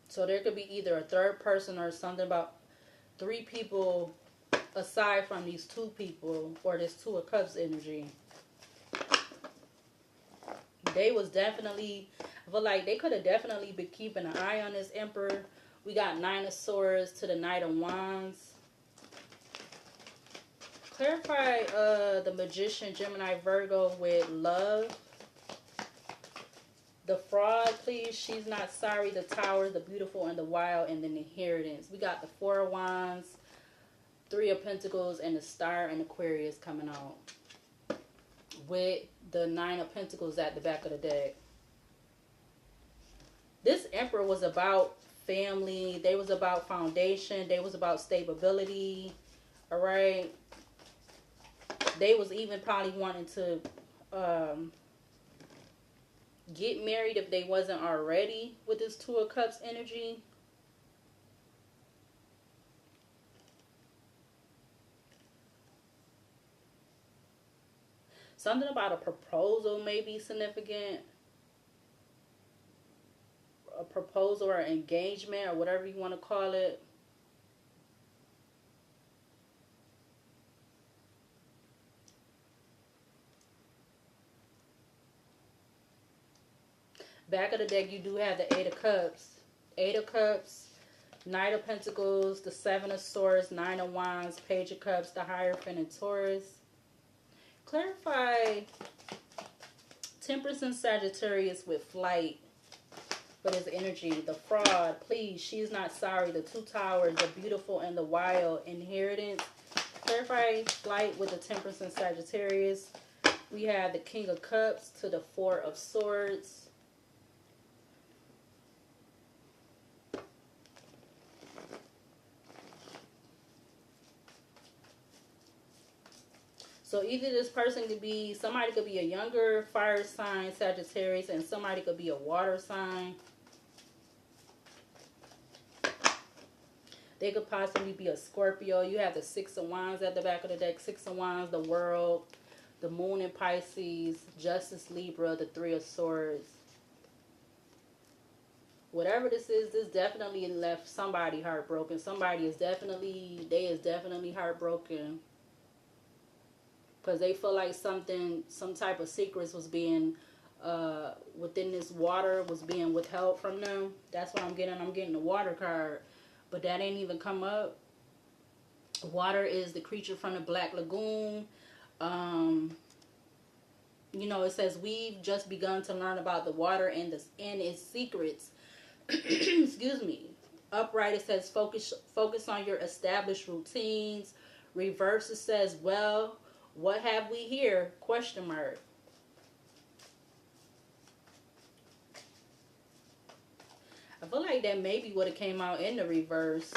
So there could be either a third person or something about three people aside from these two people, or this Two of Cups energy. They was definitely, I feel like they could have definitely been keeping an eye on this Emperor. We got Nine of Swords to the Knight of Wands. Clarify the Magician, Gemini, Virgo with love. The Fraud, please, she's not sorry. The Tower, the Beautiful and the Wild, and then Inheritance. We got the Four of Wands, Three of Pentacles, and the Star and Aquarius coming out. With the Nine of Pentacles at the back of the deck. This Emperor was about family. They was about foundation. They was about stability. Alright. They was even probably wanting to get married if they wasn't already with this Two of Cups energy. Something about a proposal may be significant. A proposal or engagement or whatever you want to call it. Back of the deck, you do have the Eight of Cups. Eight of Cups, Knight of Pentacles, the Seven of Swords, Nine of Wands, Page of Cups, the Hierophant, and Taurus. Clarify Temperance and Sagittarius with flight for this energy. The Fraud, please, she's not sorry. The Two Towers, the Beautiful and the Wild, Inheritance. Clarify flight with the Temperance and Sagittarius. We have the King of Cups to the Four of Swords. So either this person could be, somebody could be a younger fire sign, Sagittarius, and somebody could be a water sign. They could possibly be a Scorpio. You have the Six of Wands at the back of the deck. Six of Wands, the World, the Moon in Pisces, Justice, Libra, the Three of Swords. Whatever this is, this definitely left somebody heartbroken. Somebody is definitely, they is definitely heartbroken. Because they feel like something, some type of secrets was being, within this water was being withheld from them. That's what I'm getting. I'm getting the Water card. But that ain't even come up. Water is the creature from the Black Lagoon. You know, it says we've just begun to learn about the water and its secrets. Excuse me. Upright, it says focus on your established routines. Reverse, it says, well, what have we here? Question mark. I feel like that maybe would have came out in the reverse.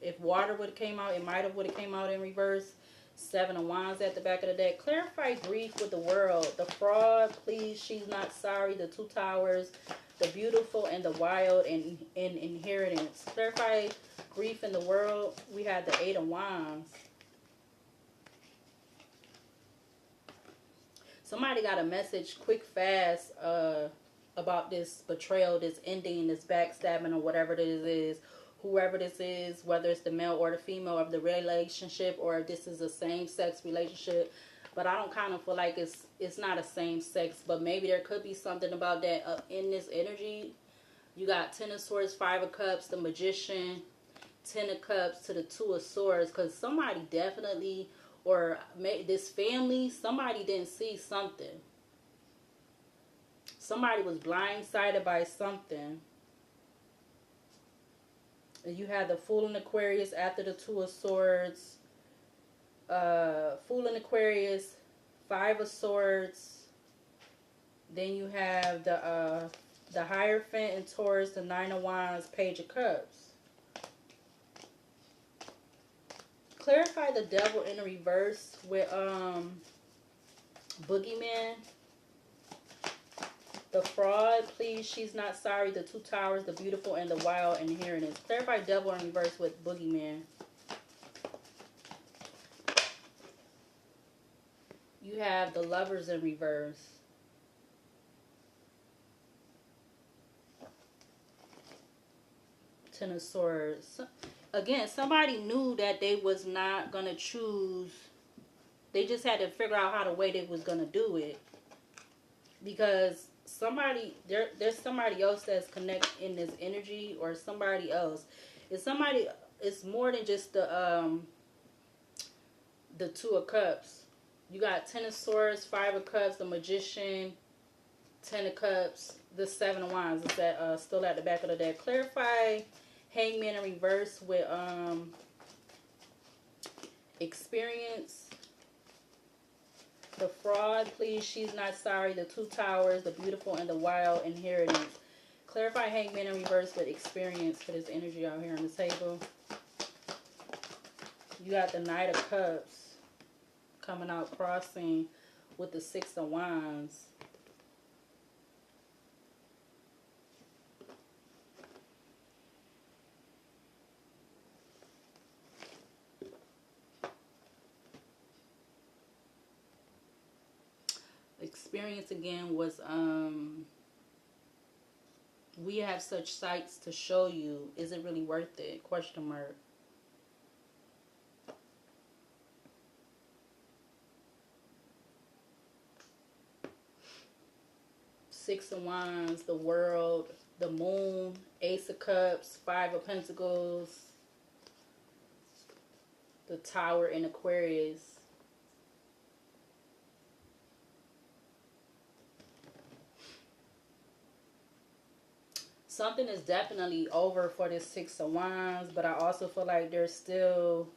If water would have came out, it might have would have came out in reverse. Seven of Wands at the back of the deck. Clarify grief with the World. The Fraud, please, she's not sorry. The Two Towers, the Beautiful and the Wild, and Inheritance. Clarify grief in the World. We had the Eight of Wands. Somebody got a message quick, fast, about this betrayal, this ending, this backstabbing, or whatever this is. Whoever this is, whether it's the male or the female of the relationship, or if this is a same-sex relationship. But I don't kind of feel like it's not a same-sex, but maybe there could be something about that in this energy. You got Ten of Swords, Five of Cups, the Magician, Ten of Cups to the Two of Swords, because somebody definitely, or this family, somebody didn't see something. Somebody was blindsided by something. And you had the Fool in Aquarius after the Two of Swords. Fool in Aquarius, Five of Swords. Then you have the Hierophant in Taurus, the Nine of Wands, Page of Cups. Clarify the Devil in the reverse with Boogeyman. The Fraud, Please, She's Not Sorry, the Two Towers, the Beautiful, and the Wild Inheritance. Clarify Devil in reverse with Boogeyman. You have the Lovers in reverse. Ten of Swords. Again, somebody knew that they was not going to choose. They just had to figure out how the way they was going to do it. Because there's somebody else that's connected in this energy, or somebody else. It's more than just the Two of Cups. You got Ten of Swords, Five of Cups, the Magician, Ten of Cups, the Seven of Wands is that still at the back of the deck. Clarify Hangman in reverse with Experience. The Fraud, Please, She's Not Sorry, the Two Towers, the Beautiful, and the Wild Inheritance. Clarify Hangman in reverse with Experience for this energy out here on the table. You got the Knight of Cups coming out, crossing with the Six of Wands. Experience again was we have such sights to show you. Is it really worth it? Question mark. Six of Wands, the World, the Moon, Ace of Cups, Five of Pentacles, the Tower in Aquarius. Something is definitely over for this Six of Wands, but I also feel like there's still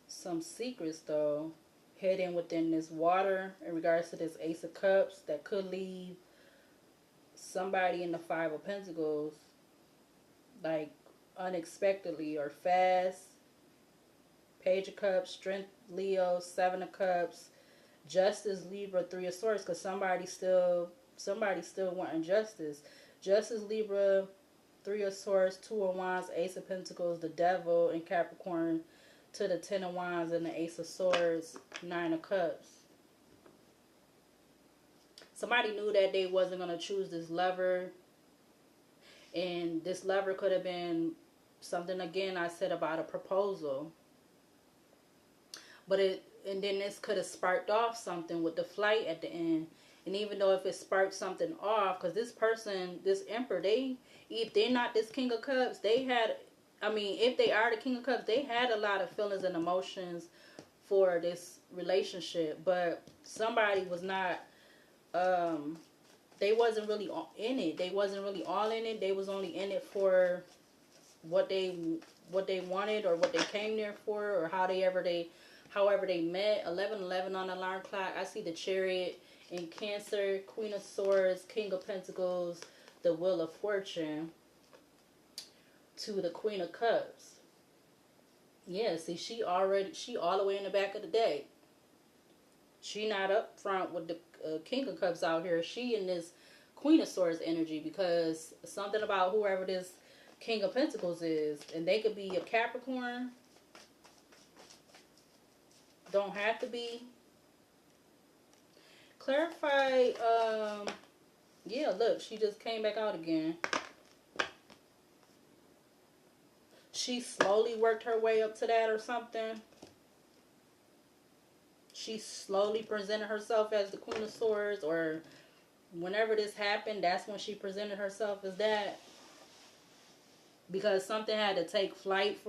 some secrets, though, hidden within this water in regards to this Ace of Cups that could leave somebody in the Five of Pentacles, like, unexpectedly or fast. Page of Cups, Strength, Leo, Seven of Cups, Justice, Libra, Three of Swords, because somebody still wanting justice. Justice, Libra, Three of Swords, Two of Wands, Ace of Pentacles, the Devil in Capricorn, to the Ten of Wands and the Ace of Swords, Nine of Cups. Somebody knew that they wasn't going to choose this lover. And this lover could have been something, again, I said about a proposal. And then this could have sparked off something with the flight at the end. And even though if it sparked something off, because this person, this Emperor, if they're not this King of Cups, if they are the King of Cups, they had a lot of feelings and emotions for this relationship. But somebody was not, they wasn't really in it. They wasn't really all in it. They was only in it for what they wanted, or what they came there for, or however they met. 11:11 on the alarm clock. I see the Chariot in Cancer, Queen of Swords, King of Pentacles, the Wheel of Fortune, to the Queen of Cups. Yeah, see, she all the way in the back of the deck. She not up front with the King of Cups out here. She in this Queen of Swords energy, because something about whoever this King of Pentacles is, and they could be a Capricorn, don't have to be. Clarify, yeah, look, she just came back out again. She slowly worked her way up to that or something. She slowly presented herself as the Queen of Swords, or whenever this happened, that's when she presented herself as that. Because something had to take flight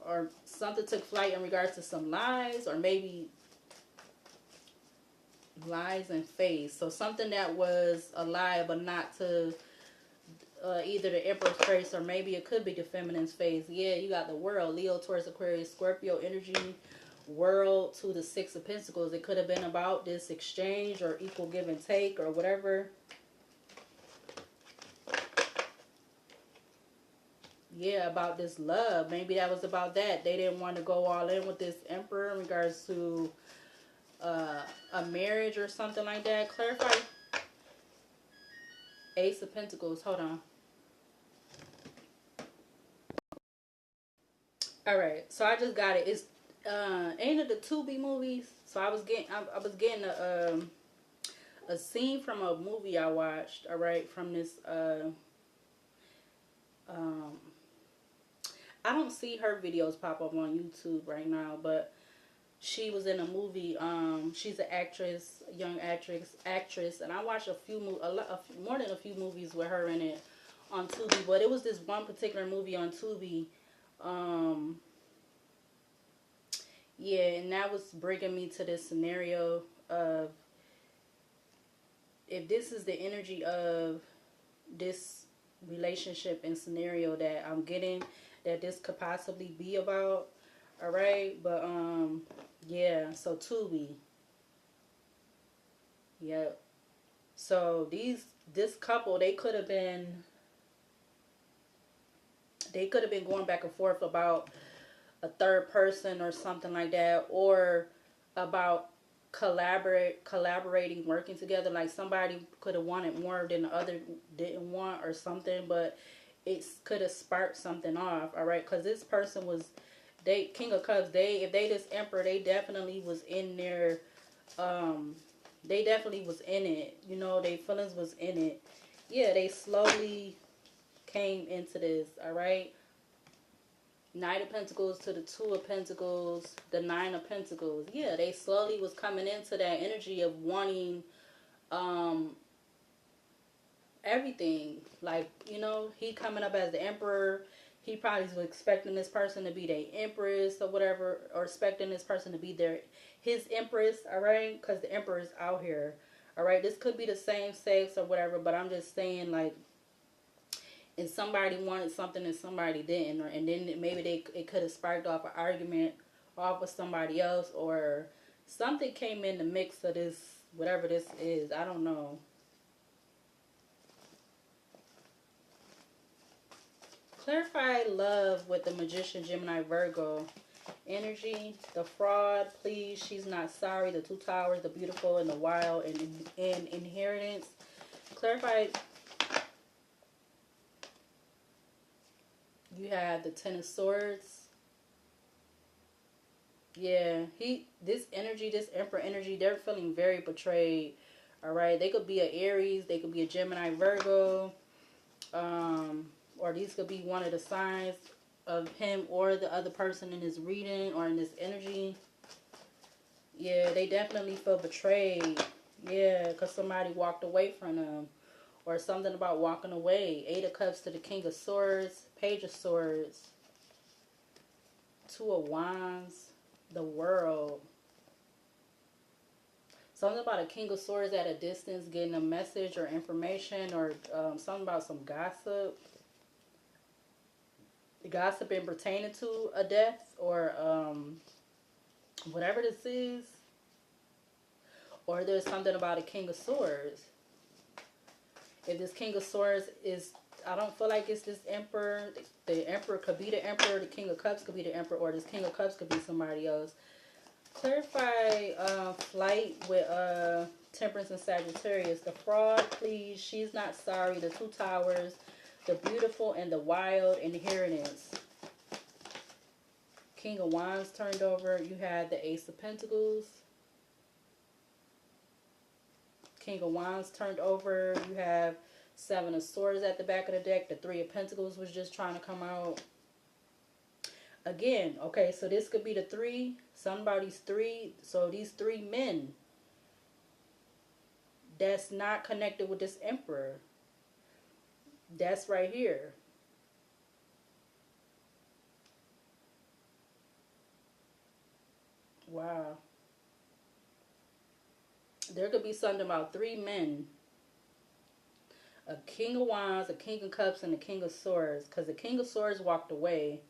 or something took flight in regards to some lies, or maybe lies and faith. So something that was a lie, but not to either the Emperor's face or maybe it could be the feminine's face. Yeah, you got the World, Leo, Taurus, Aquarius, Scorpio energy, World to the Six of Pentacles. It could have been about this exchange or equal give and take or whatever. Yeah, about this love. Maybe that was about that. They didn't want to go all in with this Emperor in regards to a marriage or something like that. Clarify. Ace of Pentacles. Hold on. All right. So I just got it. It's ain't it the Tubi movies? So I was getting a scene from a movie I watched. All right, from this um I don't see her videos pop up on YouTube right now, but she was in a movie. She's an actress, young actress, and I watched more than a few movies with her in it on Tubi. But it was this one particular movie on Tubi. Um, yeah, and that was bringing me to this scenario of if this is the energy of this relationship and scenario that I'm getting, that this could possibly be about. All right, but yeah, so Tubi. Yep. So this couple, they could have been going back and forth about a third person or something like that, or about collaborating, working together. Like somebody could have wanted more than the other didn't want or something, but it could have sparked something off. All right, because this person was they King of Cups. If they this Emperor, they definitely was in their they definitely was in it. You know, their feelings was in it. Yeah, they slowly came into this. All right. Knight of Pentacles to the Two of Pentacles, the Nine of Pentacles. Yeah, they slowly was coming into that energy of wanting um everything. Like, you know, he coming up as the Emperor. He probably was expecting this person to be their Empress or whatever, or expecting this person to be his Empress, all right? Because the Emperor is out here, all right? This could be the same sex or whatever, but I'm just saying, like, and somebody wanted something and somebody didn't, and then maybe it could have sparked off an argument off with somebody else, or something came in the mix of this, whatever this is. I don't know. Clarify love with the Magician, Gemini, Virgo energy. The Fraud, please. She's not sorry. The Two Towers, the Beautiful and the Wild, and Inheritance. Clarify. You have the Ten of Swords. Yeah, this energy, this Emperor energy, they're feeling very betrayed. All right, they could be a Aries, they could be a Gemini, Virgo, or these could be one of the signs of him or the other person in this reading or in this energy. Yeah, they definitely feel betrayed. Yeah, because somebody walked away from them. Or something about walking away. Eight of Cups to the King of Swords. Page of Swords. Two of Wands. The World. Something about a King of Swords at a distance getting a message or information, or something about some gossip. Gossiping pertaining to a death, or whatever this is. Or there's something about a King of Swords. If this King of Swords is, I don't feel like it's this Emperor. The Emperor could be the Emperor. The King of Cups could be the Emperor. Or this King of Cups could be somebody else. Clarify flight with Temperance and Sagittarius. The Fraud, please. She's not sorry. The Two Towers. The Beautiful and the Wild. Inheritance. King of Wands turned over. You had the Ace of Pentacles. King of Wands turned over. You have Seven of Swords at the back of the deck. The Three of Pentacles was just trying to come out. Again, okay, so this could be the three. Somebody's three. So these three men that's not connected with this Emperor. That's right here. Wow. There could be something about three men. A King of Wands, a King of Cups, and a King of Swords. Because the King of Swords walked away.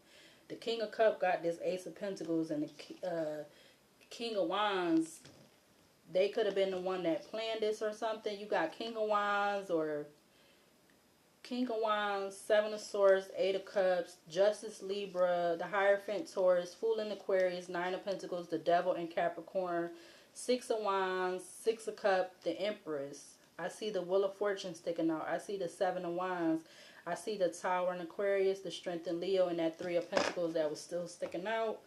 The King of Cups got this Ace of Pentacles, and the King of Wands, they could have been the one that planned this or something. You got King of Wands or King of Wands, Seven of Swords, Eight of Cups, Justice Libra, the Hierophant Taurus, Fool in Aquarius, Nine of Pentacles, the Devil in Capricorn, Six of Wands, Six of Cups, the Empress. I see the Wheel of Fortune sticking out. I see the Seven of Wands. I see the Tower in Aquarius, the Strength in Leo, and that Three of Pentacles that was still sticking out.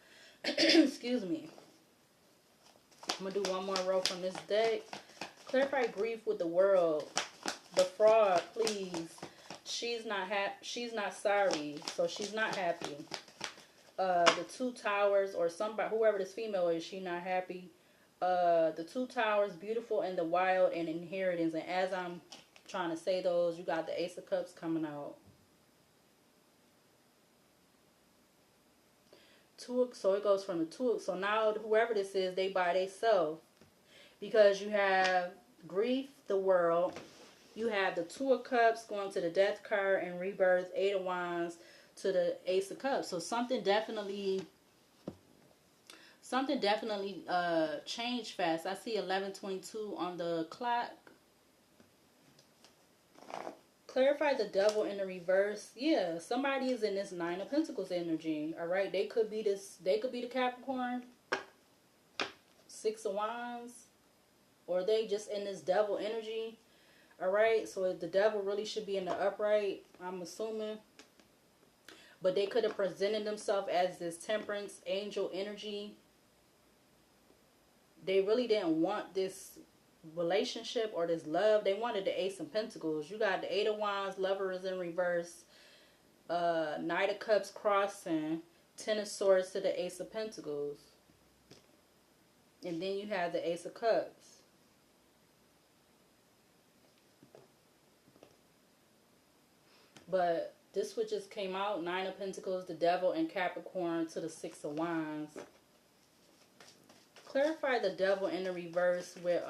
Excuse me. I'm going to do one more row from this deck. Clarify grief with the World. The Fraud, please. She's not sorry, so she's not happy. The Two Towers, or somebody, whoever this female is, she not happy. The Two Towers, Beautiful and the Wild, and Inheritance. And as I'm trying to say those, you got the Ace of Cups coming out. So it goes from the two. So now whoever this is, they by themselves. Because you have grief, the World. You have the Two of Cups going to the Death card and Rebirth, Eight of Wands to the Ace of Cups. So something definitely changed fast. I see 11:22 on the clock. Clarify the Devil in the reverse. Yeah, somebody is in this Nine of Pentacles energy. All right, they could be this. They could be the Capricorn, Six of Wands, or they just in this Devil energy. All right, so the Devil really should be in the upright, I'm assuming. But they could have presented themselves as this Temperance angel energy. They really didn't want this relationship or this love. They wanted the Ace of Pentacles. You got the Eight of Wands, Lover is in reverse, Knight of Cups crossing, Ten of Swords to the Ace of Pentacles. And then you have the Ace of Cups. But this one just came out. Nine of Pentacles, the Devil, and Capricorn to the Six of Wands. Clarify the Devil in the reverse with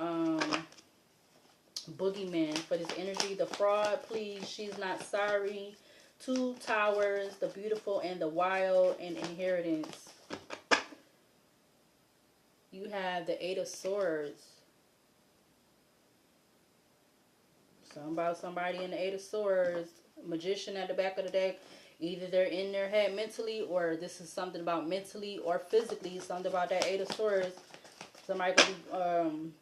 Boogeyman for this energy. The Fraud, please. She's not sorry. Two Towers, the Beautiful and the Wild, and Inheritance. You have the Eight of Swords. Something about somebody in the Eight of Swords. Magician at the back of the deck. Either they're in their head mentally, or this is something about mentally or physically. Something about that Eight of Swords. Somebody could be,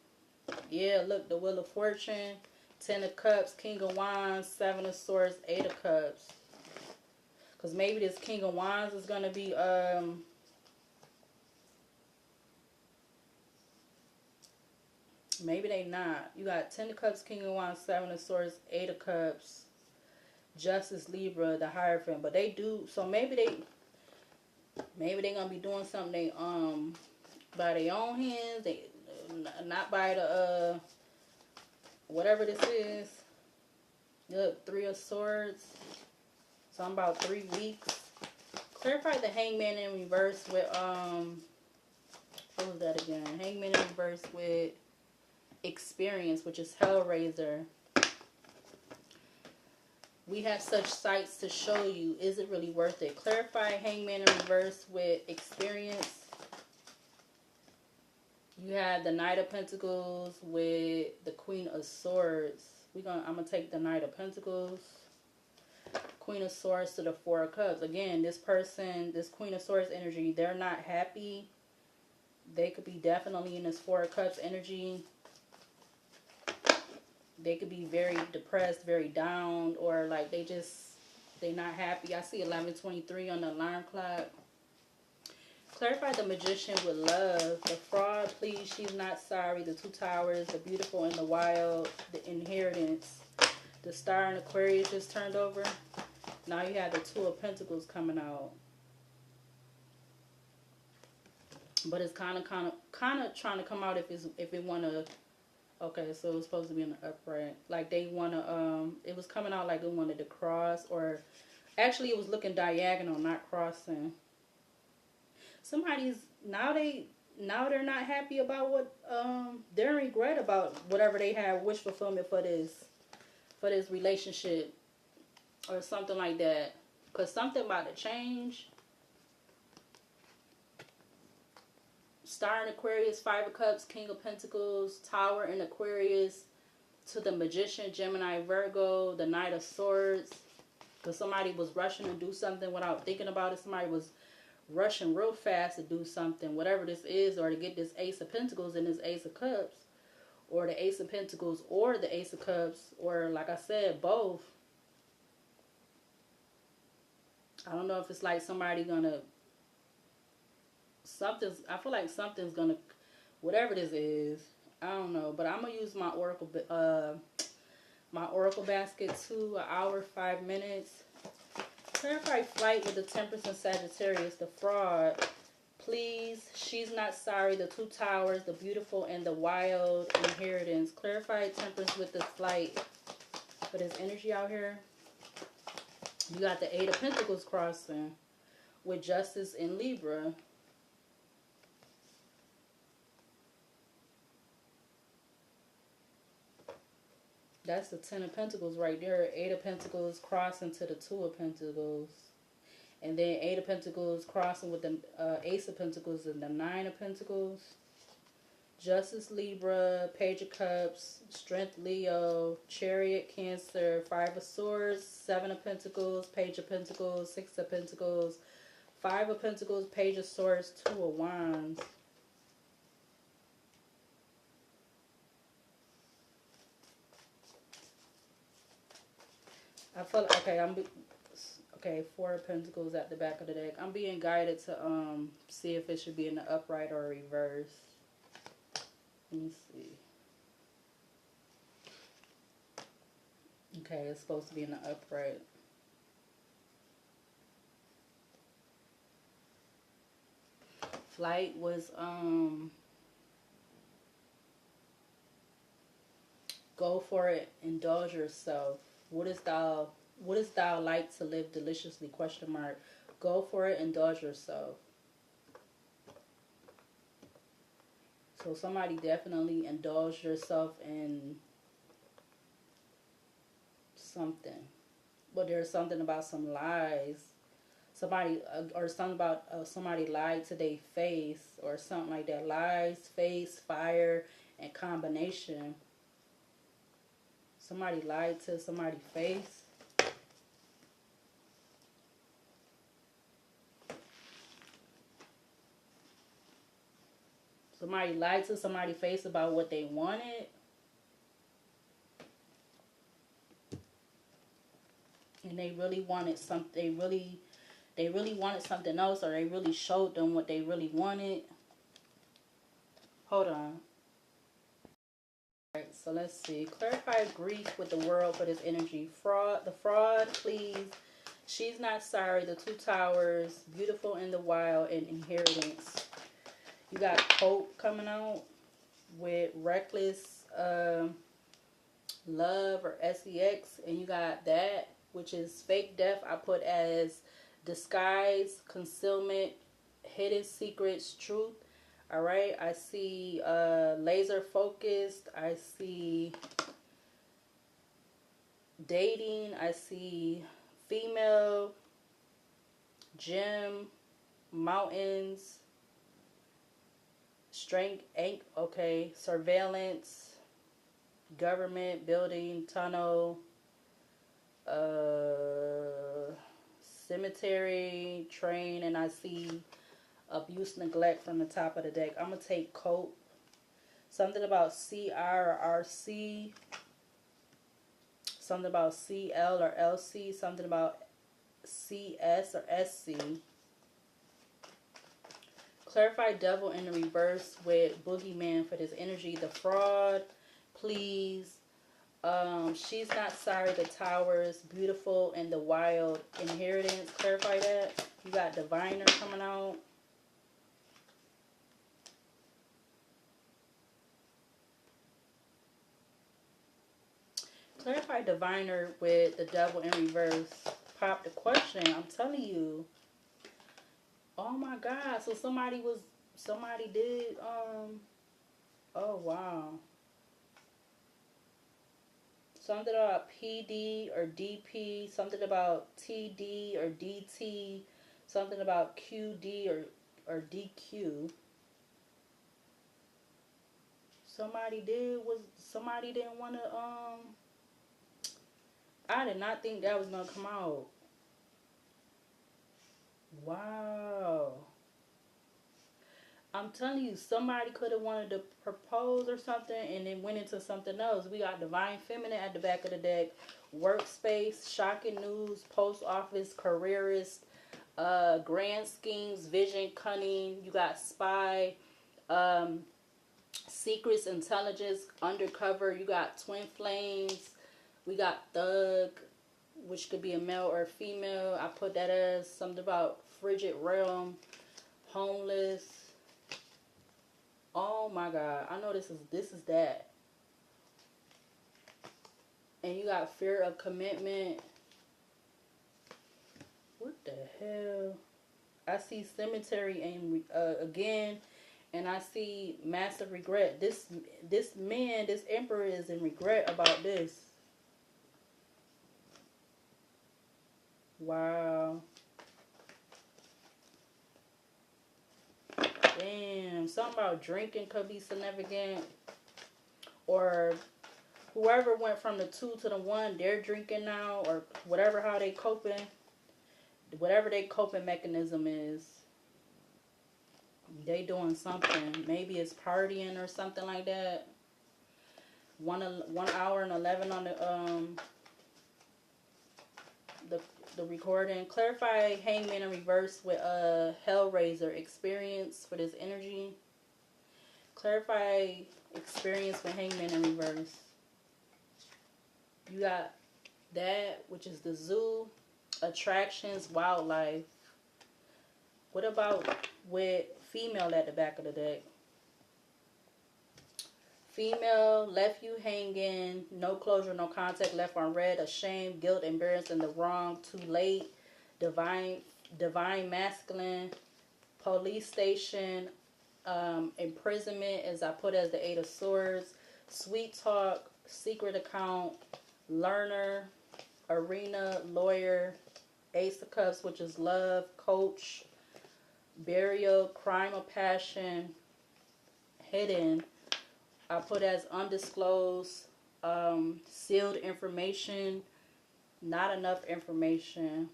yeah, look, the Wheel of Fortune, Ten of Cups, King of Wands, Seven of Swords, Eight of Cups. Because maybe this King of Wands is going to be, maybe they not. You got Ten of Cups, King of Wands, Seven of Swords, Eight of Cups, Justice Libra, the Hierophant. But they do, so maybe they gonna be doing something they by their own hands. They not by the whatever this is. Look, Three of Swords. So I'm about 3 weeks. Clarify the Hangman in reverse with what was that again? Hangman in reverse with Experience, which is Hellraiser. We have such sights to show you. Is it really worth it? Clarify Hangman in reverse with Experience. You have the Knight of Pentacles with the Queen of Swords. I'm gonna take the Knight of Pentacles. Queen of Swords to the Four of Cups. Again, this person, this Queen of Swords energy, they're not happy. They could be definitely in this Four of Cups energy. They could be very depressed, very down, or like they not happy. I see 11:23 on the alarm clock. Clarify the Magician with Love. The Fraud, please. She's not sorry. The Two Towers, the Beautiful and the Wild, the Inheritance. The Star in Aquarius just turned over. Now you have the Two of Pentacles coming out. But it's kind of trying to come out if it want to. Okay, so it was supposed to be in the upright. Like they want to, it was coming out like it wanted to cross, or actually it was looking diagonal, not crossing. Somebody's, now they're not happy about what, they're in regret about whatever they had wish fulfillment for this for this relationship or something like that. Because something about to change. Star in Aquarius, Five of Cups, King of Pentacles, Tower in Aquarius, to the Magician, Gemini, Virgo, the Knight of Swords. Because somebody was rushing to do something without thinking about it. Somebody was rushing real fast to do something, whatever this is, or to get this Ace of Pentacles and this Ace of Cups, or the Ace of Pentacles or the Ace of Cups, or like I said, both. I don't know if it's like somebody gonna, I feel like something's gonna, whatever this is, I don't know, but I'm gonna use my Oracle basket, 2 hour 5 minutes. Clarify flight with the Temperance and Sagittarius, the Fraud. Please, she's not sorry, the 2 Towers, the Beautiful and the Wild, Inheritance. Clarify Temperance with the flight for this energy out here. You got the 8 of Pentacles crossing with Justice in Libra. That's the 10 of Pentacles right there. 8 of Pentacles crossing to the 2 of Pentacles. And then 8 of Pentacles crossing with the Ace of Pentacles and the 9 of Pentacles. Justice, Libra, Page of Cups, Strength, Leo, Chariot, Cancer, 5 of Swords, 7 of Pentacles, Page of Pentacles, 6 of Pentacles, 5 of Pentacles, Page of Swords, 2 of Wands. I feel like, okay, 4 of Pentacles at the back of the deck. I'm being guided to see if it should be in the upright or reverse. Let me see. Okay, it's supposed to be in the upright. Flight was go for it, indulge yourself. What is thou like to live deliciously? Question mark. Go for it, indulge yourself. So somebody definitely indulged yourself in something. But there's something about some lies. Somebody, or something about somebody lied to their face or something like that. Lies, face, fire, and combination. Somebody lied to somebody's face. Somebody lied to somebody's face about what they wanted. And they really wanted something. They really wanted something else, or they really showed them what they really wanted. Hold on. Alright, so let's see. Clarify grief with the World for this energy. The Fraud, please. She's not sorry. The 2 Towers, Beautiful in the Wild, and Inheritance. You got Hope coming out with Reckless Love or SEX. And you got that, which is Fake Death. I put as Disguise, Concealment, Hidden Secrets, Truth. Alright, I see Laser Focused. I see Dating. I see Female, Gym, Mountains, Strength, okay, Surveillance, Government, Building, Tunnel, Cemetery, Train, and I see Abuse, Neglect from the top of the deck. I'm going to take Cope. Something about CR or RC. Something about CL or LC. Something about CS or SC. Clarify Devil in the reverse with Boogeyman for this energy. The Fraud, please. She's not sorry. The Towers, Beautiful and the Wild, Inheritance. Clarify that. You got Diviner coming out. Clarify Diviner with the Devil in reverse. Pop the question. I'm telling you. Oh my God. So somebody did, oh wow. Something about PD or DP. Something about TD or DT. Something about QD or DQ. Somebody didn't want to I did not think that was gonna come out. Wow. I'm telling you, somebody could have wanted to propose or something and then went into something else. We got Divine Feminine at the back of the deck, workspace, shocking news, post office, careerist, grand schemes, vision, cunning. You got spy, um, secrets, intelligence, undercover. You got twin flames. We got thug, which could be a male or a female. I put that as something about frigid realm, homeless. Oh my God, I know this is that. And you got fear of commitment. What the hell? I see cemetery and again, and I see massive regret. This man, this emperor is in regret about this. Wow. Damn, something about drinking could be significant. Or whoever went from the 2 to the 1, they're drinking now, or whatever, how they coping. Whatever their coping mechanism is. They doing something. Maybe it's partying or something like that. 1 hour and 11 on the recording. Clarify Hangman in reverse with Hellraiser experience for this energy. Clarify experience with Hangman in reverse. You got that, which is the zoo, attractions, wildlife. What about with female at the back of the deck? Female, left you hanging, no closure, no contact, left on red, ashamed, guilt, embarrassed, in the wrong, too late, divine masculine, police station, imprisonment, as I put as the 8 of Swords, sweet talk, secret account, learner, arena, lawyer, Ace of Cups, which is love, coach, burial, crime of passion, hidden, I put as undisclosed, sealed information, not enough information.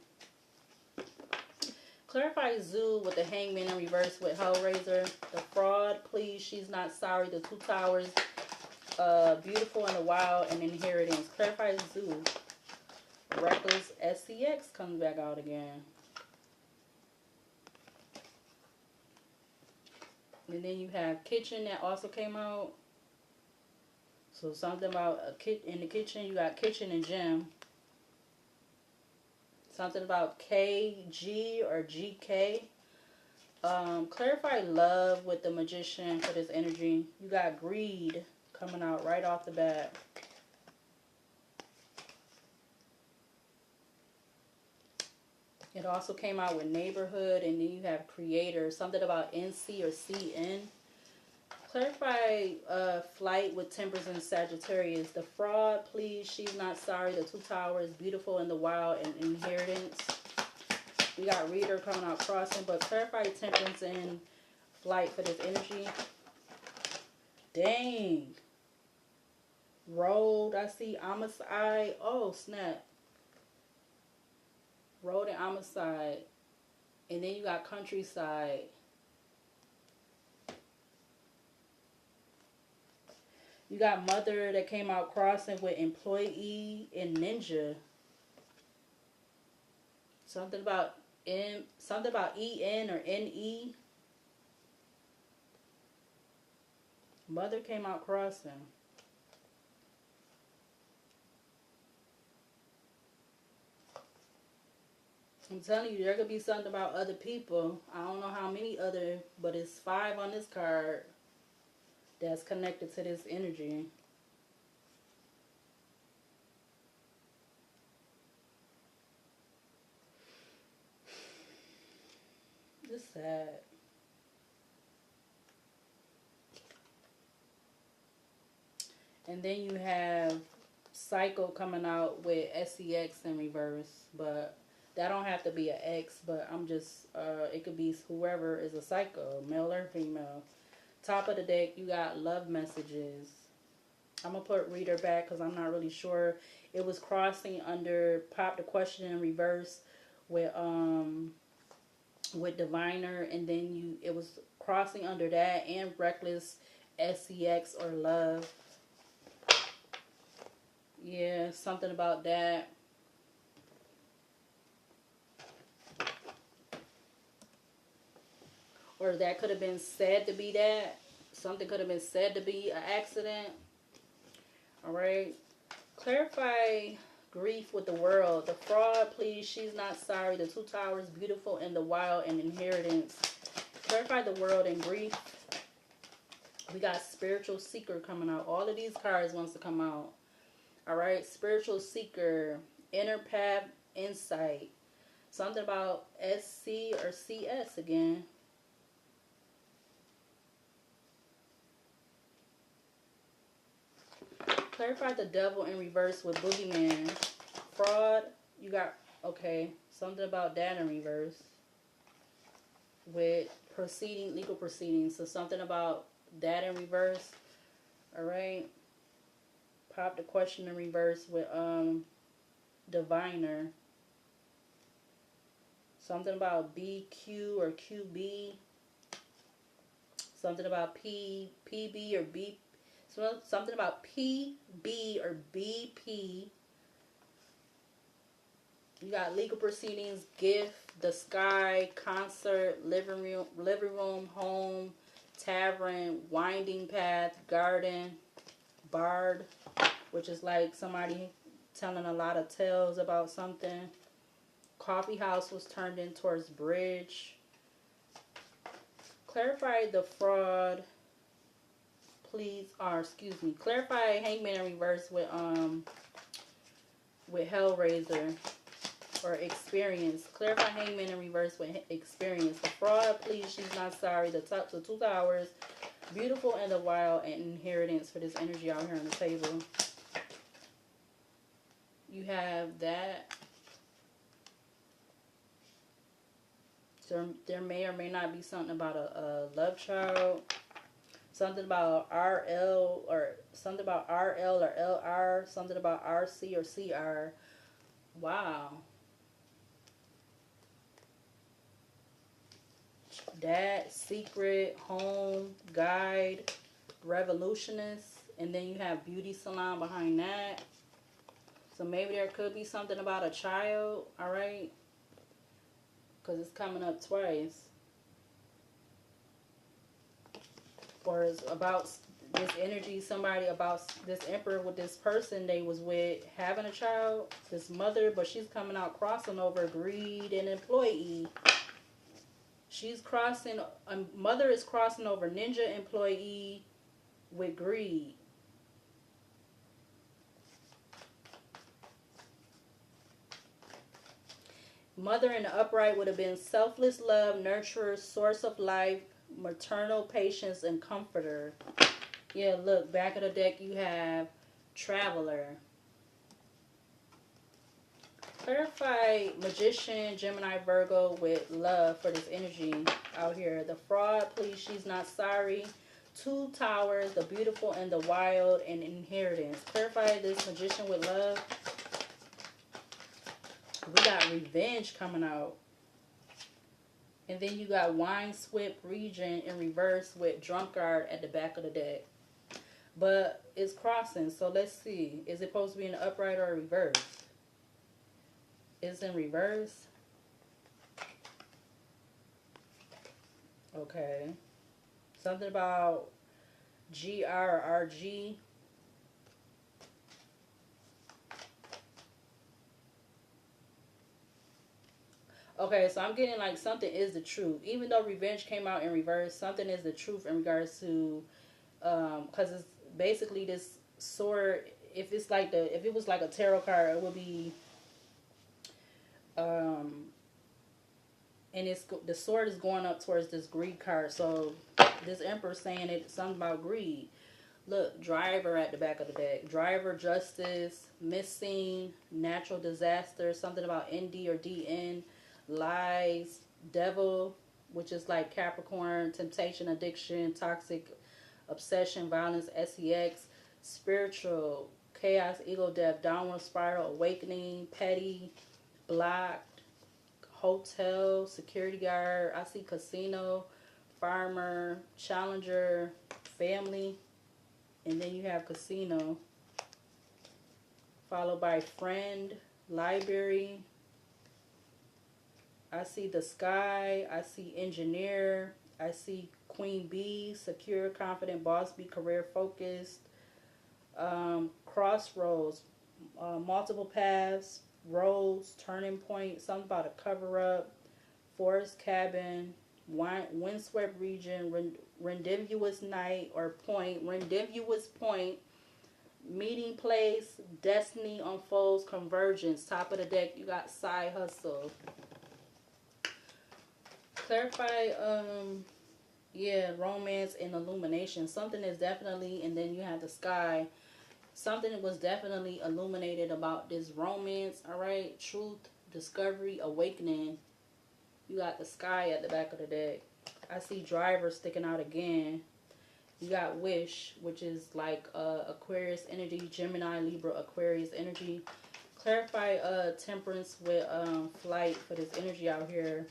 Clarify zoo with the Hangman in reverse with Hellraiser. The fraud, please, she's not sorry. The 2 towers, beautiful in the wild, and inheritance. Clarify zoo. Reckless SCX comes back out again. And then you have kitchen that also came out. So something about in the kitchen, you got kitchen and gym. Something about KG or GK. Clarify love with the magician for this energy. You got greed coming out right off the bat. It also came out with neighborhood, and then you have creator. Something about NC or CN. Clarify flight with Tempers and Sagittarius. The fraud, please, she's not sorry. The 2 towers, beautiful in the wild, and inheritance. We got reader coming out crossing, but clarify Temperance and flight for this energy. Dang. Road, I see homicide. Oh, snap. Road and homicide. And then you got countryside. You got mother that came out crossing with employee and ninja. Something about EN or NE. Mother came out crossing. I'm telling you, there could be something about other people. I don't know how many other, but it's 5 on this card that's connected to this energy. It's sad. And then you have Cycle coming out with SEX in reverse, but that don't have to be an X, but I'm just, it could be whoever is a cycle, male or female. Top of the deck, you got love messages. I'm going to put reader back because I'm not really sure. It was crossing under, pop the question in reverse with diviner, and then it was crossing under that and reckless, SEX or love. Yeah, something about that. Or that could have been said to be that. Something could have been said to be an accident. All right. Clarify grief with the world. The fraud, please. She's not sorry. The two towers, beautiful in the wild, and inheritance. Clarify the world and grief. We got spiritual seeker coming out. All of these cards wants to come out. All right. Spiritual seeker, inner path, insight. Something about SC or CS again. Clarify the devil in reverse with boogeyman. Fraud, you got, okay, something about that in reverse. With legal proceedings. So something about that in reverse. Alright. Pop the question in reverse with diviner. Something about BQ or QB. Something about PB or B. Something about PB or BP. You got legal proceedings, gift, the sky, concert, living room, home, tavern, winding path, garden, bard, which is like somebody telling a lot of tales about something. Coffee house was turned in towards bridge. Clarify the fraud, please, or excuse me. Clarify hangman in reverse with Hellraiser. Or experience. Clarify hangman in reverse with experience. The fraud, please, she's not sorry. The two towers, beautiful in the wild, and inheritance for this energy out here on the table. You have that. So there may or may not be something about a love child. Something about RL or something about RL or LR. Something about RC or CR. Wow. Dad, secret, home, guide, revolutionist, and then you have beauty salon behind that. So maybe there could be something about a child, all right? Because it's coming up twice. Or it's about this energy, somebody about this emperor with this person they was with having a child, this mother, but she's coming out crossing over greed and employee. She's crossing, mother is crossing over ninja employee with greed. Mother in the upright would have been selfless love, nurturer, source of life, maternal patience, and comforter. Yeah, look, back of the deck you have traveler. Clarify magician, Gemini, Virgo with love for this energy out here. The fraud, please, she's not sorry. Two towers, the beautiful and the wild, and inheritance. Clarify this magician with love. We got revenge coming out. And then you got Wineswept region in reverse with drunkard at the back of the deck. But it's crossing, so let's see. Is it supposed to be in the upright or reverse? It's in reverse. Okay. Something about GR or RG. Okay, so I'm getting like something is the truth. Even though revenge came out in reverse, something is the truth in regards to, because it's basically this sword. If it was like a tarot card, it would be, and the sword is going up towards this greed card. So this emperor saying it something about greed. Look, driver at the back of the deck. Driver, justice, missing, natural disaster, something about ND or DN, lies, devil, which is like Capricorn, temptation, addiction, toxic, obsession, violence, sex, spiritual, chaos, ego, death, downward spiral, awakening, petty, blocked, hotel, security guard. I see casino, farmer, challenger, family. And then you have casino, followed by friend, library. I see the sky. I see engineer. I see queen bee, secure, confident, boss bee, career focused. Crossroads, multiple paths, roads, turning point, something about a cover up, forest cabin, windswept region, rendezvous night or point, rendezvous point, meeting place, destiny unfolds, convergence. Top of the deck, you got side hustle. Clarify, yeah, romance and illumination. Something is definitely, and then you have the sky. Something was definitely illuminated about this romance, all right? Truth, discovery, awakening. You got the sky at the back of the deck. I see driver sticking out again. You got wish, which is like Aquarius energy, Gemini, Libra, Aquarius energy. Clarify temperance with flight for this energy out here.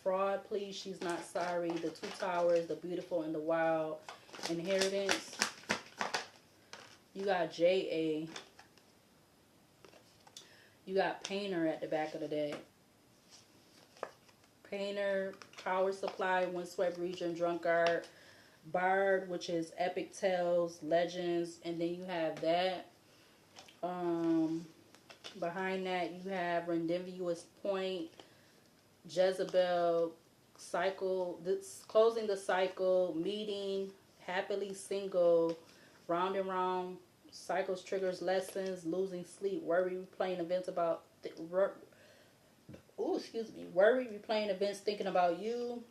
Fraud, please, she's not sorry. The two towers, the beautiful and the wild. Inheritance. You got JA. You got painter at the back of the deck. Painter, power supply, windswept region, drunkard, bard, which is epic tales, legends, and then you have that. Behind that you have rendezvous point, Jezebel, cycle, this closing the cycle, meeting, happily single, round and round, cycles, triggers, lessons, losing sleep, worry, replaying events about worry, replaying events, thinking about you.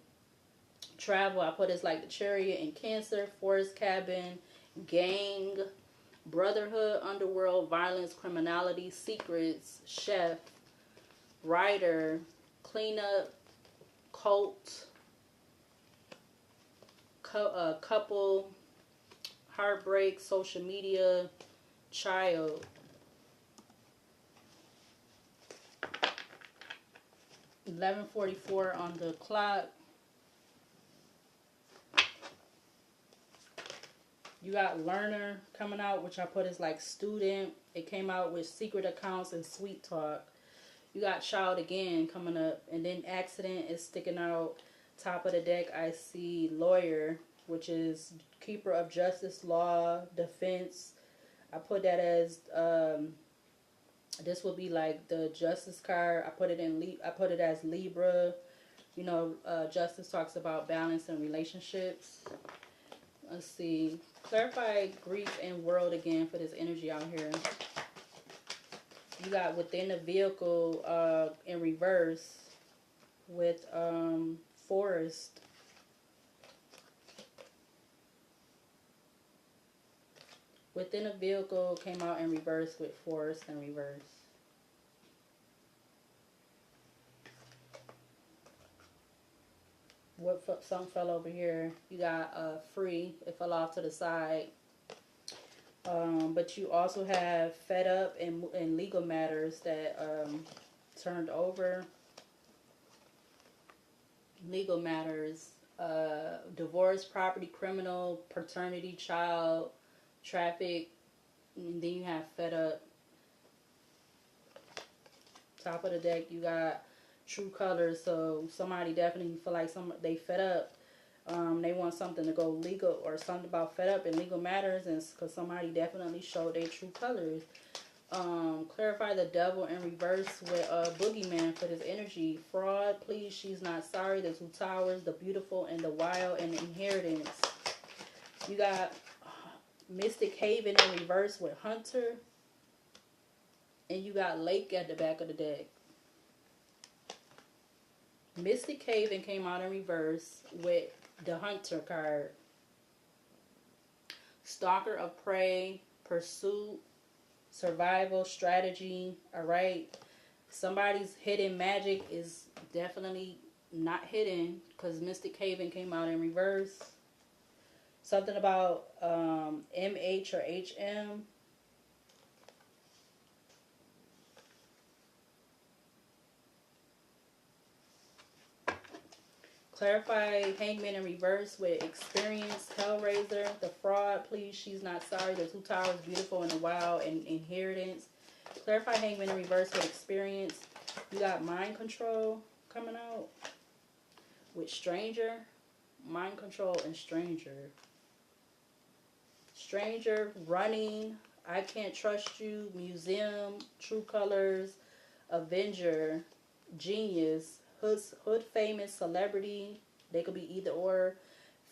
Travel, I put as like the chariot in Cancer, forest cabin, gang, brotherhood, underworld, violence, criminality, secrets, chef, writer, cleanup, cult, couple, heartbreak, social media, child. 11:44 on the clock. You got learner coming out, which I put as like student. It came out with secret accounts and sweet talk. You got child again coming up, and then accident is sticking out. Top of the deck, I see lawyer, which is keeper of justice, law, defense. I put that as this would be like the justice card. I put it as Libra. You know, justice talks about balance and relationships. Let's see. Clarify grief and world again for this energy out here. You got within the vehicle in reverse with forest. Within a vehicle came out in reverse with forest in reverse. Something fell over here. You got free. It fell off to the side. But you also have fed up and legal matters that turned over. Legal matters. Divorce, property, criminal, paternity, child, traffic. And then you have fed up. Top of the deck, you got true colors. So somebody definitely feel like they fed up. They want something to go legal, or something about fed up and legal matters, and because somebody definitely showed their true colors. Clarify the devil in reverse with boogeyman for this energy. Fraud, please, she's not sorry. The two towers, the beautiful and the wild, and the inheritance. You got Mystic Haven in reverse with hunter, and you got lake at the back of the deck. Mystic Haven came out in reverse with the hunter card. Stalker of prey, pursuit, survival, strategy. All right. Somebody's hidden magic is definitely not hidden because Mystic Haven came out in reverse. Something about MH or HM. Clarify Hangman in reverse with experience. Hellraiser, the fraud, please, she's not sorry. The two towers, beautiful in the wild, and inheritance. Clarify Hangman in reverse with experience. You got mind control coming out with stranger. Mind control and stranger. Stranger, running, I can't trust you, museum, true colors, Avenger, genius, hood famous, celebrity. They could be either or.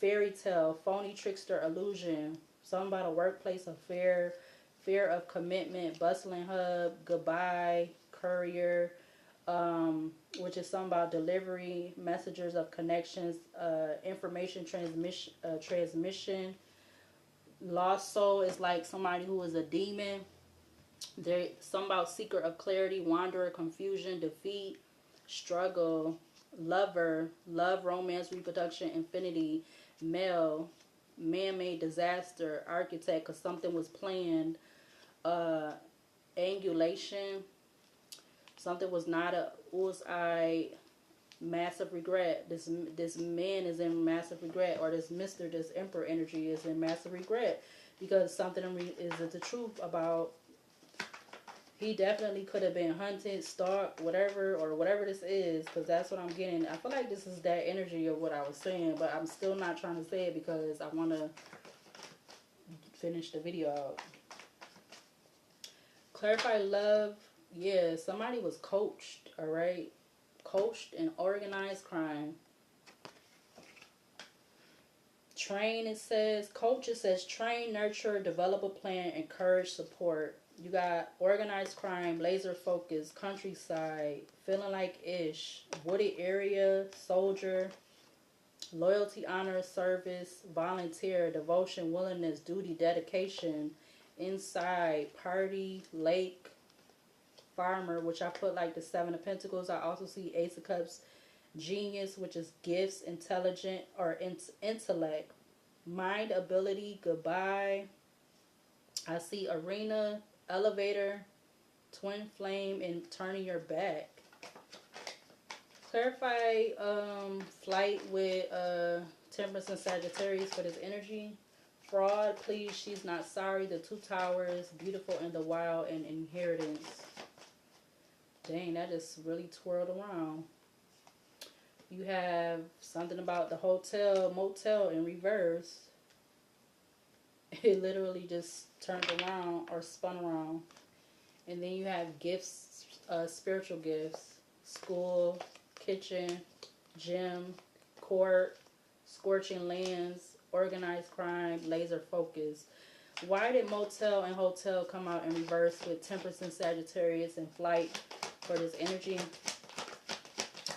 Fairy tale, phony trickster, illusion. Something about a workplace affair, fear of commitment, bustling hub, goodbye, courier, which is something about delivery, messengers of connections, information transmission. Lost soul is like somebody who is a demon. There, some about seeker of clarity, wanderer, confusion, defeat, struggle, lover, love, romance, reproduction, infinity, male, man-made disaster, architect, because something was planned, angulation, something was not a was massive regret. This man is in massive regret, or this emperor energy is in massive regret because something is the truth about. He definitely could have been hunted, stalked, whatever, or whatever this is, because that's what I'm getting. I feel like this is that energy of what I was saying, but I'm still not trying to say it because I want to finish the video out. Clarify love. Yeah, somebody was coached, all right? Coached in organized crime. Train, it says. Coach, it says train, nurture, develop a plan, encourage, support. You got organized crime, laser focus, countryside, feeling like ish, wooded area, soldier, loyalty, honor, service, volunteer, devotion, willingness, duty, dedication, inside, party, lake, farmer, which I put like the Seven of Pentacles. I also see Ace of Cups, genius, which is gifts, intelligent, or intellect, mind, ability, goodbye. I see arena, elevator, twin flame, and turning your back. Clarify flight with Temperance and Sagittarius for this energy. Fraud, please, she's not sorry. The two towers, beautiful in the wild, and inheritance. Dang, that just really twirled around. You have something about the hotel, motel in reverse. It literally just turned around or spun around. And then you have gifts, spiritual gifts, school, kitchen, gym, court, scorching lands, organized crime, laser focus. Why did motel and hotel come out in reverse with Temperance and Sagittarius and flight for this energy?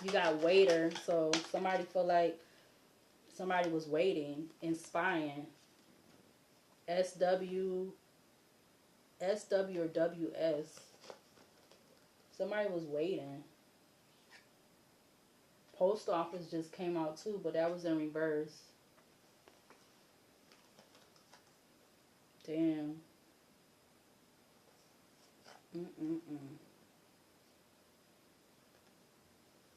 You got waiter, so somebody feel like somebody was waiting and spying. SW or WS. Somebody was waiting. Post office just came out too, but that was in reverse. Damn.